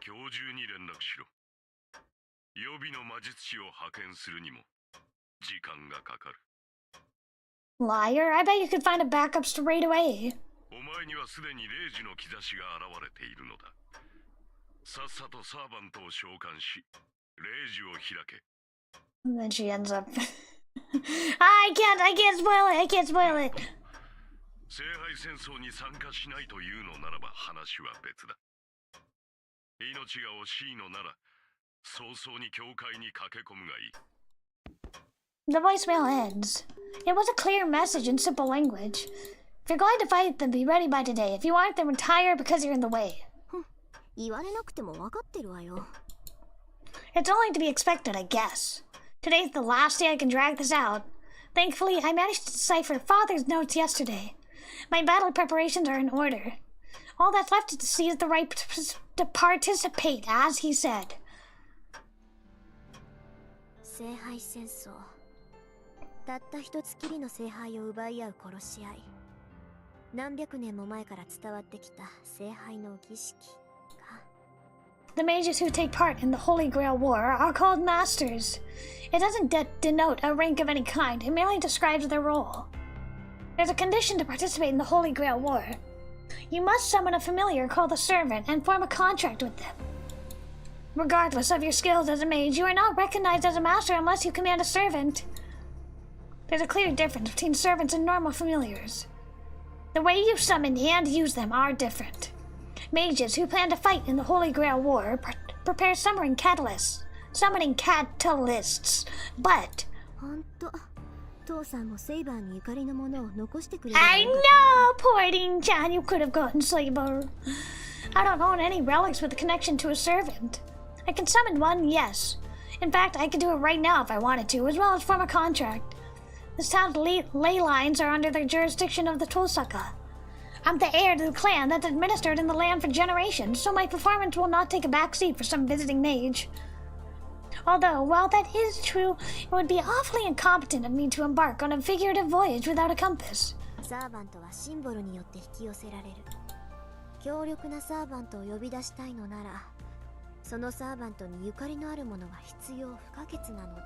今日中に連絡しろ。予備の魔術師を派遣するにも時間がかかる。
Liar, I bet you could find a backup straight away.
お前にはすでに0時の兆しが現れているのだ。さっさとサーバントを召喚し、0時を開け。
And then she ends up. I can't spoil it.
聖杯戦争に参加しないというのならば話は別だ。命が惜しいのなら、早々に教会に駆け込むがいい。
The voicemail ends. It was a clear message in simple language. If you're going to fight, then be ready by today. If you aren't, then retire because you're in the way.
言われなくても分かってるわよ。
It's only to be expected, I guess. Today's the last day I can drag this out. Thankfully, I managed to decipher Father's notes yesterday. My battle preparations are in order. All that's left is to seize the right to participate, as he said.
聖杯戦争。たった一つきりの聖杯を奪い合う殺し合い。何百年も前から伝わってきた聖杯の儀式か。
The mages who take part in the Holy Grail War are called masters. It doesn't denote a rank of any kind, it merely describes their role. There's a condition to participate in the Holy Grail War. You must summon a familiar called a servant and form a contract with them. Regardless of your skills as a mage, you are not recognized as a master unless you command a servant. There's a clear difference between servants and normal familiars. The way you summon and use them are different. Mages who plan to fight in the Holy Grail War prepare summoning catalysts, but... I know, poor Rin-chan, you could have gotten SABER. I don't own any relics with a connection to a servant. I can summon one, yes. In fact, I could do it right now if I wanted to, as well as form a contract. This town's ley lines are under the jurisdiction of the Tosaka. I'm the heir to the clan that's administered in the land for generations, so my performance will not take a backseat for some visiting mage. Although, while that is true, it would be awfully incompetent of me to embark on a figurative voyage without a compass.
サーバントはシンボルによって引き寄せられる。強力なサーバントを呼び出したいのなら、そのサーバントにゆかりのあるものが必要不可欠なのだ。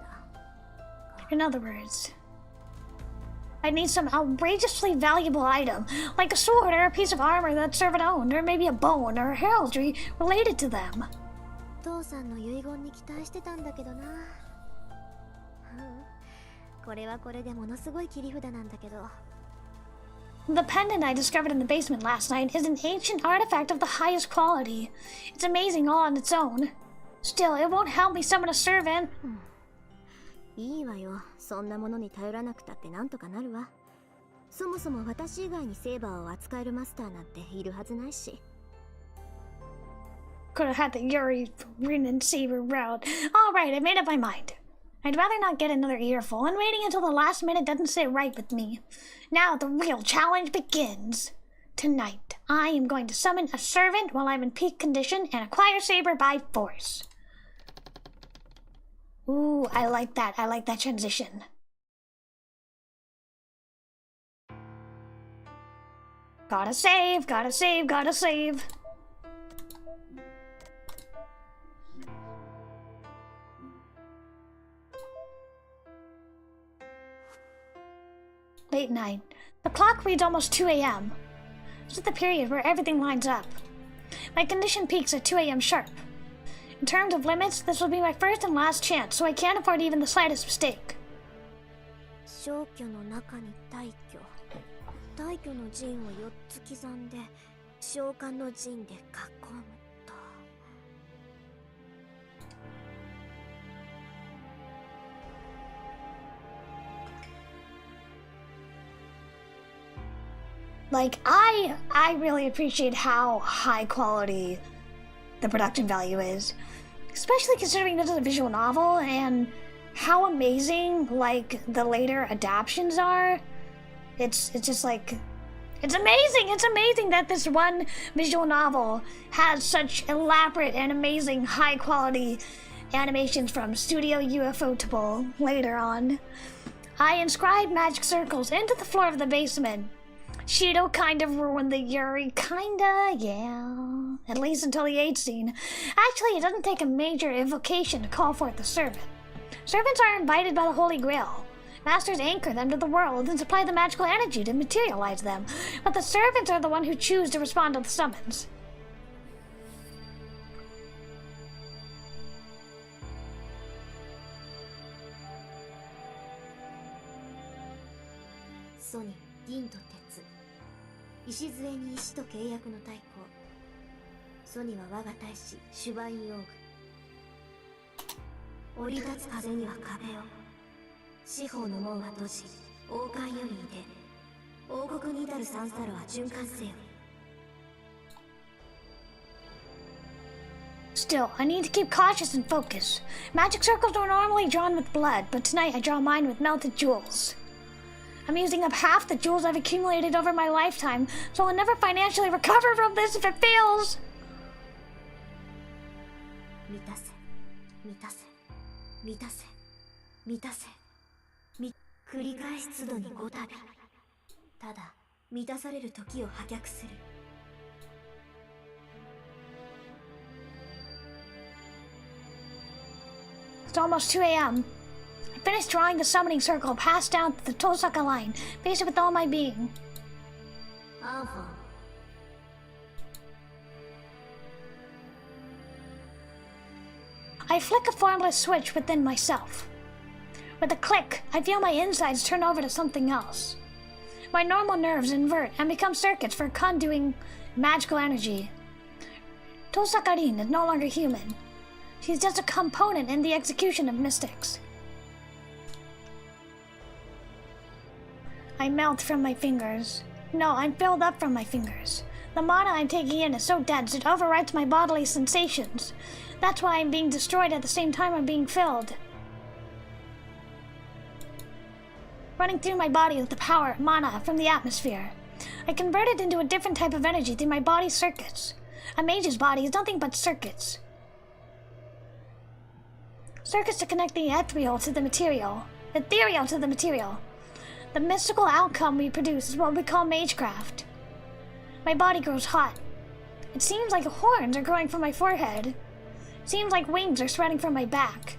In other words, I need some outrageously valuable item, like a sword or a piece of armor that servant owned, or maybe a bone or a heraldry related to them.
父さんの遺言に期待してたんだけどな。これはこれでものすごい切り札なんだけど。
The pendant I discovered in the basement last night is an ancient artifact of the highest quality. It's amazing all on its own. Still, it won't help me summon a servant.
いいわよ。そんなものに頼らなくたってなんとかなるわ。そもそも私以外にセーバーを扱えるマスターなんているはずないし。
Could have had the Yuri Rin and Saber route. Alright, I made up my mind. I'd rather not get another earful, and waiting until the last minute doesn't sit right with me. Now the real challenge begins. Tonight, I am going to summon a servant while I'm in peak condition and acquire Saber by force. Ooh, I like that. I like that transition. Gotta save, gotta save, gotta save. Late night. The clock reads almost 2 a.m. This is the period where everything lines up. My condition peaks at 2 a.m. sharp. In terms of limits, this will be my first and last chance, so I can't afford even the slightest mistake.
消去の中に大挙。大挙の陣を4つ刻んで、召喚の陣で囲むと。
Like, I really appreciate how high quality the production value is. Especially considering this is a visual novel and how amazing, like, the later adaptions are. It's just like, it's amazing that this one visual novel has such elaborate and amazing high quality animations from Studio Ufotable later on. I inscribed magic circles into the floor of the basement. Shido kind of ruined the Yuri, kinda, yeah. At least until the 8th scene. Actually, it doesn't take a major evocation to call forth the servant. Servants are invited by the Holy Grail. Masters anchor them to the world and supply the magical energy to materialize them, but the servants are the one who choose to respond to the summons.
Sony, 銀と鉄。礎に石と契約の太鼓。ソニは我が大使、シュバインオーグ。降り立つ風には壁を。四方の門は閉じ、王冠より出。王国に至る三サロは循環せよ。
Still, I need to keep cautious and focus. Magic circles are normally drawn with blood, but tonight I draw mine with melted jewels. I'm using up half the jewels I've accumulated over my lifetime, so I'll never financially recover from this if it fails.
満たせ、満たせ、満たせ、満たせ。繰り返し都度に5度。ただ、満たされる時を破却する。
It's almost 2 a.m. I finished drawing the summoning circle passed down to the Tosaka line, face it with all my being. I flick a formless switch within myself. With a click, I feel my insides turn over to something else. My normal nerves invert and become circuits for conduing magical energy. Tosakarin is no longer human. She's just a component in the execution of mystics. I melt from my fingers. No, I'm filled up from my fingers. The mana I'm taking in is so dense it overrides my bodily sensations. That's why I'm being destroyed at the same time I'm being filled. Running through my body with the power of mana from the atmosphere. I convert it into a different type of energy through my body's circuits. A mage's body is nothing but circuits. Circuits to connect the ethereal to the material. Ethereal to the material. The mystical outcome we produce is what we call magecraft. My body grows hot. It seems like horns are growing from my forehead. It seems like wings are spreading from my back.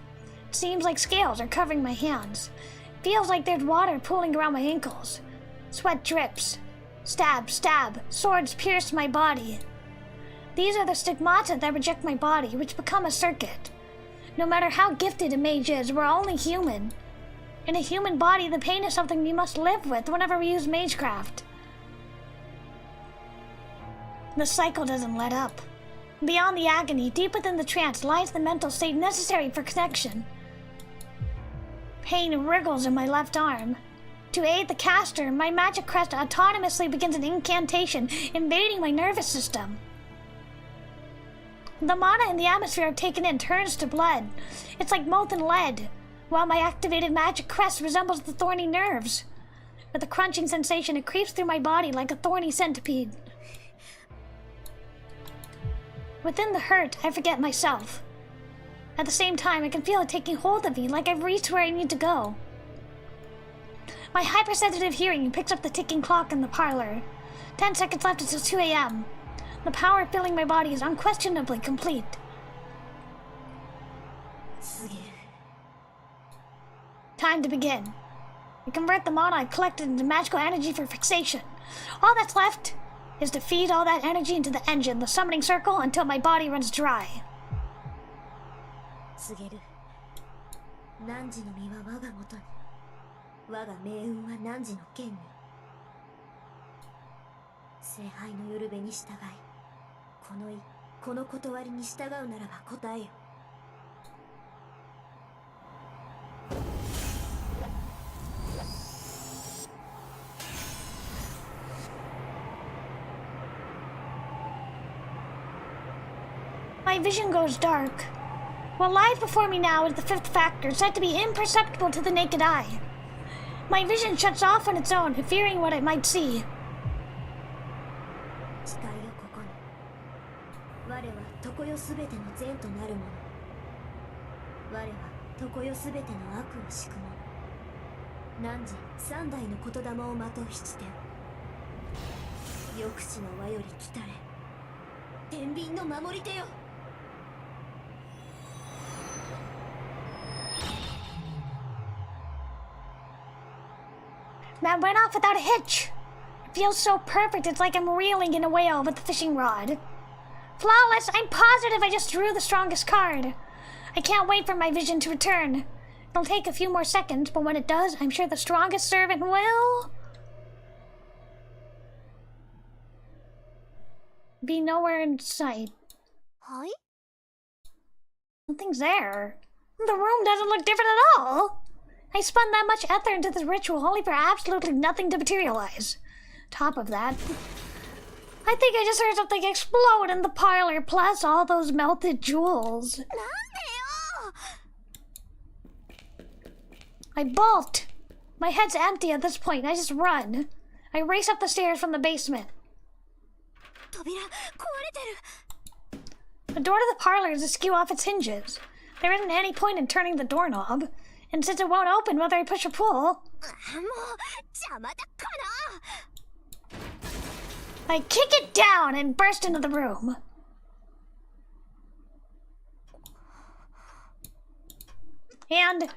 It seems like scales are covering my hands. It feels like there's water pooling around my ankles. Sweat drips. Stab, stab. Swords pierce my body. These are the stigmata that reject my body, which become a circuit. No matter how gifted a mage is, we're only human. In a human body, the pain is something we must live with whenever we use magecraft. The cycle doesn't let up. Beyond the agony, deep within the trance, lies the mental state necessary for connection. Pain wriggles in my left arm. To aid the caster, my magic crest autonomously begins an incantation, invading my nervous system. The mana in the atmosphere I've taken in turns to blood. It's like molten lead, while my activated magic crest resembles the thorny nerves. With a crunching sensation, it creeps through my body like a thorny centipede. Within the hurt, I forget myself. At the same time, I can feel it taking hold of me, like I've reached where I need to go. My hypersensitive hearing picks up the ticking clock in the parlor. 10 seconds left until 2 a.m. The power filling my body is unquestionably complete. Time to begin. I convert the mana I've collected into magical energy for fixation. All that's left is to feed all that energy into the engine, the summoning circle, until my body runs dry. My vision goes dark. What lies before me now is the fifth factor, said to be imperceptible to the naked eye. My vision shuts off on its own, fearing what it might see. That went off without a hitch. It feels so perfect, it's like I'm reeling in a whale with a fishing rod. Flawless, I'm positive I just drew the strongest card. I can't wait for my vision to return. It'll take a few more seconds, but when it does, I'm sure the strongest servant will be nowhere in sight.
Hi?
Nothing's there. The room doesn't look different at all. I spun that much ether into this ritual only for absolutely nothing to materialize. Top of that, I think I just heard something explode in the parlor, plus all those melted jewels. I bolt. My head's empty at this point. I just run. I race up the stairs from the basement. The door to the parlor is askew off its hinges. There isn't any point in turning the doorknob. And since it won't open whether I push or pull, I kick it down and burst into the room. And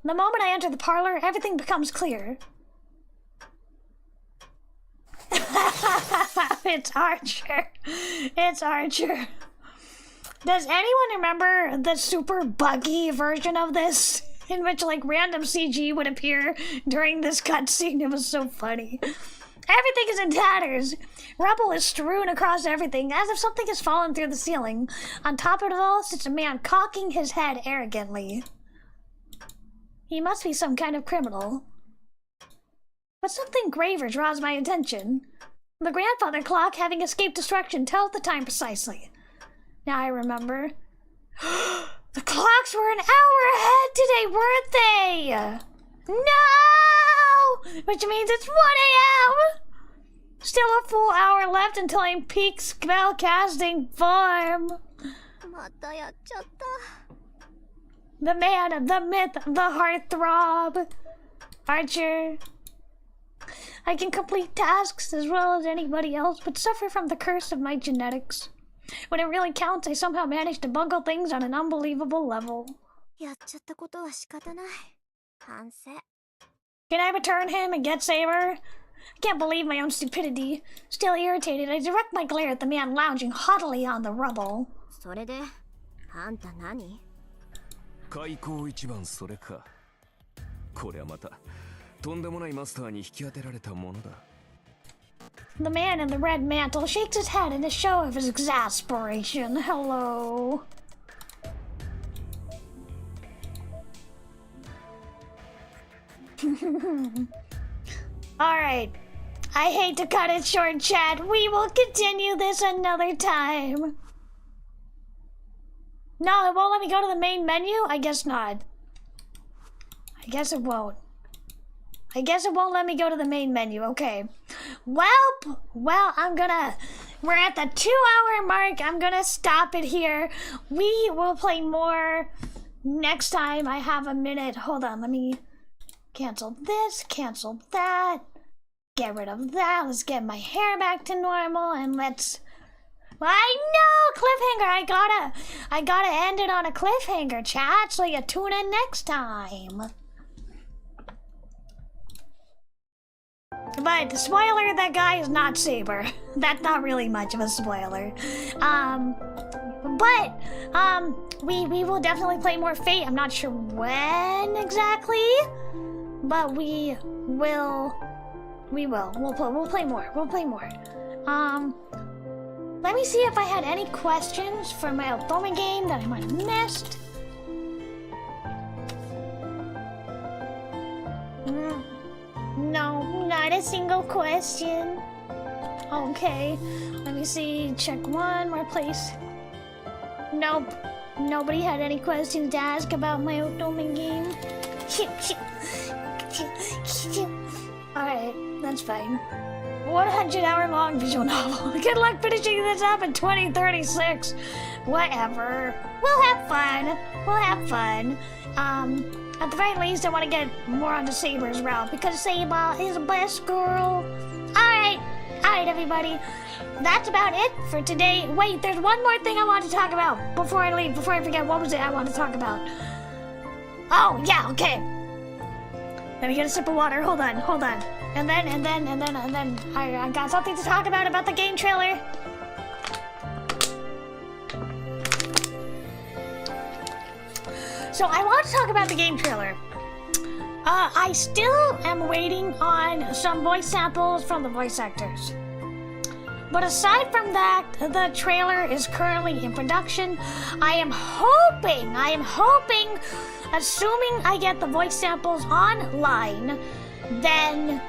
the moment I enter the parlor, everything becomes clear. It's Archer. It's Archer. Does anyone remember the super buggy version of this? in which like random CG would appear during this cutscene. It was so funny. Everything is in tatters. Rubble is strewn across everything, as if something has fallen through the ceiling. On top of it all sits a man cocking his head arrogantly. He must be some kind of criminal. But something graver draws my attention. The grandfather clock, having escaped destruction, tells the time precisely. Now I remember. The clocks were an hour ahead today, weren't they? No! Which means it's 1 a.m. Still a full hour left until I'm peak spellcasting form. The man, the myth, the heartthrob. Archer. I can complete tasks as well as anybody else, but suffer from the curse of my genetics. When it really counts, I somehow manage to bungle things on an unbelievable level. Can I return him and get SABER? I can't believe my own stupidity. Still irritated, I direct my glare at the man lounging haughtily on the rubble.
それで、あんた何？
開口一番それか。これはまたとんでもないマスターに引き当てられたものだ。
The man in the red mantle shakes his head in a show of his exasperation. Hello. Alright. I hate to cut it short, chat. We will continue this another time. No, it won't let me go to the main menu? I guess not. I guess it won't. I guess it won't let me go to the main menu. Okay. Well, we're at the 2-hour mark. I'm gonna stop it here. We will play more next time. I have a minute. Hold on, let me cancel this, cancel that, get rid of that. Let's get my hair back to normal and let's... I know! Cliffhanger! I gotta end it on a cliffhanger, chat, so you tune in next time. But spoiler, that guy is not SABER. That's not really much of a spoiler. We will definitely play more Fate. I'm not sure when exactly, but we will. We'll play more. We'll play more. Let me see if I had any questions for my Otome game that I might have missed. No, not a single question. Okay, let me see. Check one more place. Nope. Nobody had any questions to ask about my Otome game. Alright, that's fine. 100-hour-long visual novel. Good luck finishing this up in 2036. Whatever. We'll have fun. We'll have fun. At the very least, I want to get more onto SABER's route because SABER is the best girl. Alright, everybody. That's about it for today. Wait, there's one more thing I want to talk about before I leave, before I forget. What was it I want to talk about? Oh, yeah, okay. Let me get a sip of water. Hold on. And then, I got something to talk about the game trailer. So I want to talk about the game trailer. I still am waiting on some voice samples from the voice actors. But aside from that, the trailer is currently in production. I am hoping, assuming I get the voice samples online, then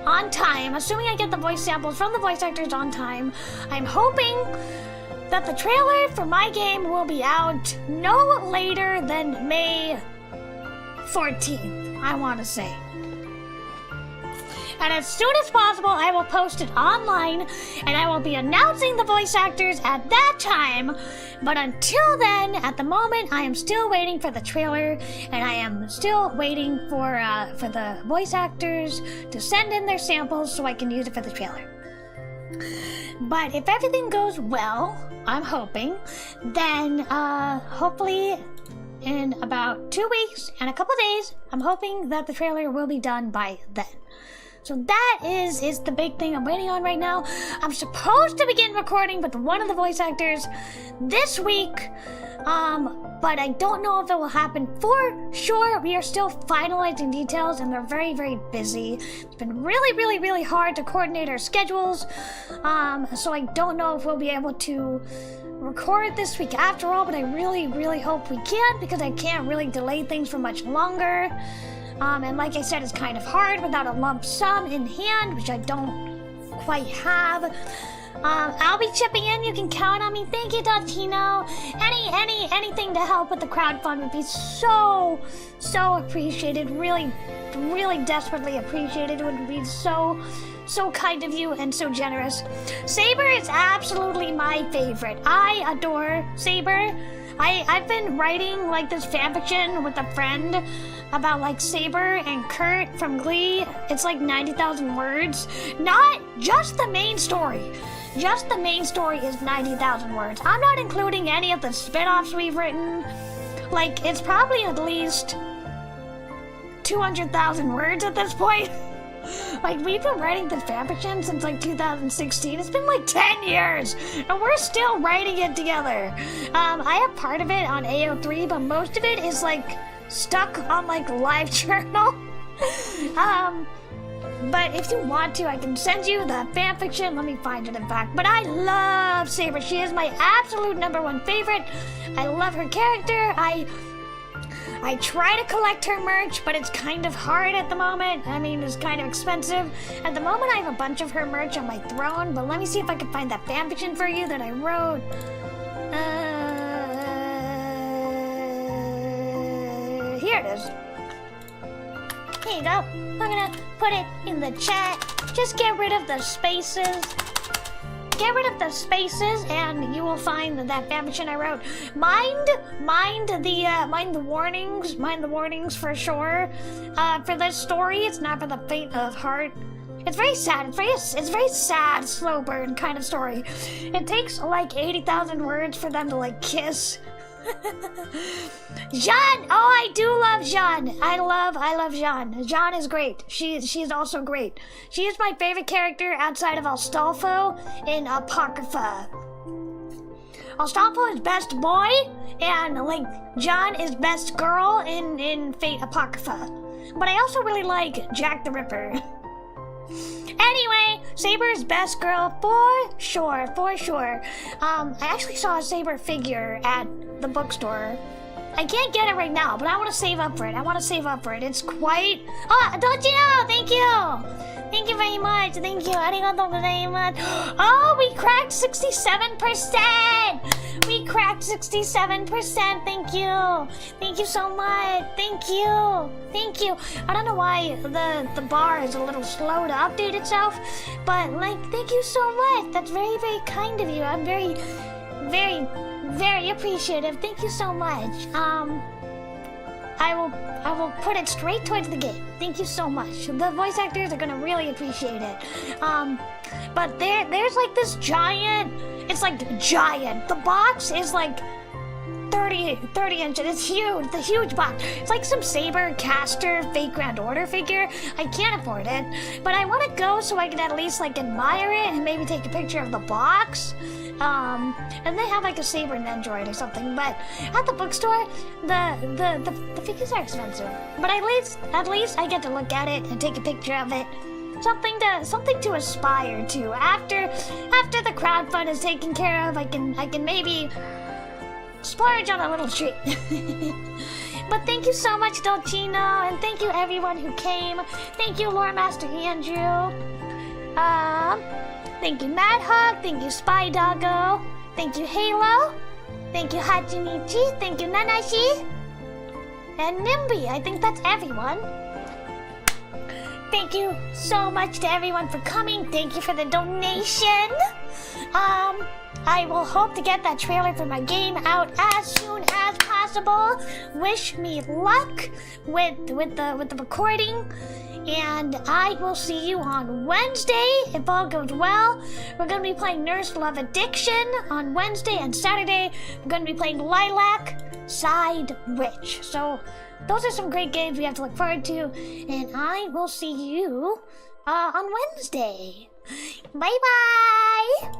on time, assuming I get the voice samples from the voice actors on time, I'm hoping that the trailer for my game will be out no later than May 14th, I want to say. And as soon as possible, I will post it online, and I will be announcing the voice actors at that time. But until then, at the moment, I am still waiting for the trailer, and I am still waiting for the voice actors to send in their samples so I can use it for the trailer. But if everything goes well, I'm hoping, then hopefully in about 2 weeks and a couple days, I'm hoping that the trailer will be done by then. So that is the big thing I'm waiting on right now. I'm supposed to begin recording with one of the voice actors this week. But I don't know if it will happen for sure. We are still finalizing details and they're very, very busy. It's been really, really, really hard to coordinate our schedules. So I don't know if we'll be able to record this week after all, but I really, really hope we can because I can't really delay things for much longer. And like I said, it's kind of hard without a lump sum in hand, which I don't quite have. I'll be chipping in. You can count on me. Thank you, Dotino. Anything to help with the crowdfund would be so appreciated. Really, really desperately appreciated. It would be so kind of you and so generous. SABER is absolutely my favorite. I adore SABER. I've been writing like this fanfiction with a friend about like SABER and Kurt from Glee. It's like 90,000 words. Not just the main story. Just the main story is 90,000 words. I'm not including any of the spin-offs we've written. Like, it's probably at least 200,000 words at this point. Like, we've been writing this fanfiction since like 2016. It's been like 10 years, and we're still writing it together. I have part of it on AO3, but most of it is like stuck on like LiveJournal. But if you want to, I can send you the fanfiction. Let me find it, in fact. But I love SABER. She is my absolute #1 favorite. I love her character. I try to collect her merch, but it's kind of hard at the moment. I mean, it's kind of expensive. At the moment, I have a bunch of her merch on my throne, but let me see if I can find that fanfiction for you that I wrote. Here it is. Here you go. I'm gonna put it in the chat. Just get rid of the spaces. Get rid of the spaces, and you will find that fanfiction I wrote. Mind the warnings. Mind the warnings for sure. For this story, it's not for the faint of heart. It's very sad. It's very sad, slow burn kind of story. It takes like 80,000 words for them to like kiss. Jeanne! Oh, I do love Jeanne. I love Jeanne. Jeanne is great. She is also great. She is my favorite character outside of Astolfo in Apocrypha. Astolfo is best boy, and like Jeanne is best girl in Fate Apocrypha. But I also really like Jack the Ripper. Anyway, SABER's best girl for sure. I actually saw a SABER figure at the bookstore. I can't get it right now, but I want to save up for it. It's quite... Oh, Dojino, thank you! Thank you very much. Thank you. Arigatou gozaimasu. Oh, we cracked 67%! We cracked 67%. Thank you. Thank you so much. Thank you. Thank you. I don't know why the bar is a little slow to update itself, but like, thank you so much. That's very, very kind of you. I'm very, very, very appreciative. Thank you so much. I will put it straight towards the game. Thank you so much. The voice actors are gonna really appreciate it. But there's like this giant. It's like giant. The box is like 30 inches. It's huge. The huge box. It's like some SABER caster fake Grand Order figure. I can't afford it, but I want to go so I can at least like admire it and maybe take a picture of the box. And they have like a SABER Nendroid or something. But at the bookstore, the figures are expensive. But at least I get to look at it and take a picture of it. Something to aspire to. After the crowdfund is taken care of, I can maybe splurge on a little treat. But thank you so much, Dolcino, and thank you everyone who came. Thank you, Lore Master Andrew. Thank you, Mad Hog. Thank you, Spy Doggo. Thank you, Halo. Thank you, Hachinichi. Thank you, Nanashi. And Nimby. I think that's everyone. Thank you so much to everyone for coming. Thank you for the donation. I will hope to get that trailer for my game out as soon as possible. Wish me luck with the recording. And I will see you on Wednesday, if all goes well. We're going to be playing Nurse Love Addiction on Wednesday, and Saturday we're going to be playing Lilac Side Witch. So those are some great games we have to look forward to, and I will see you on Wednesday. Bye-bye!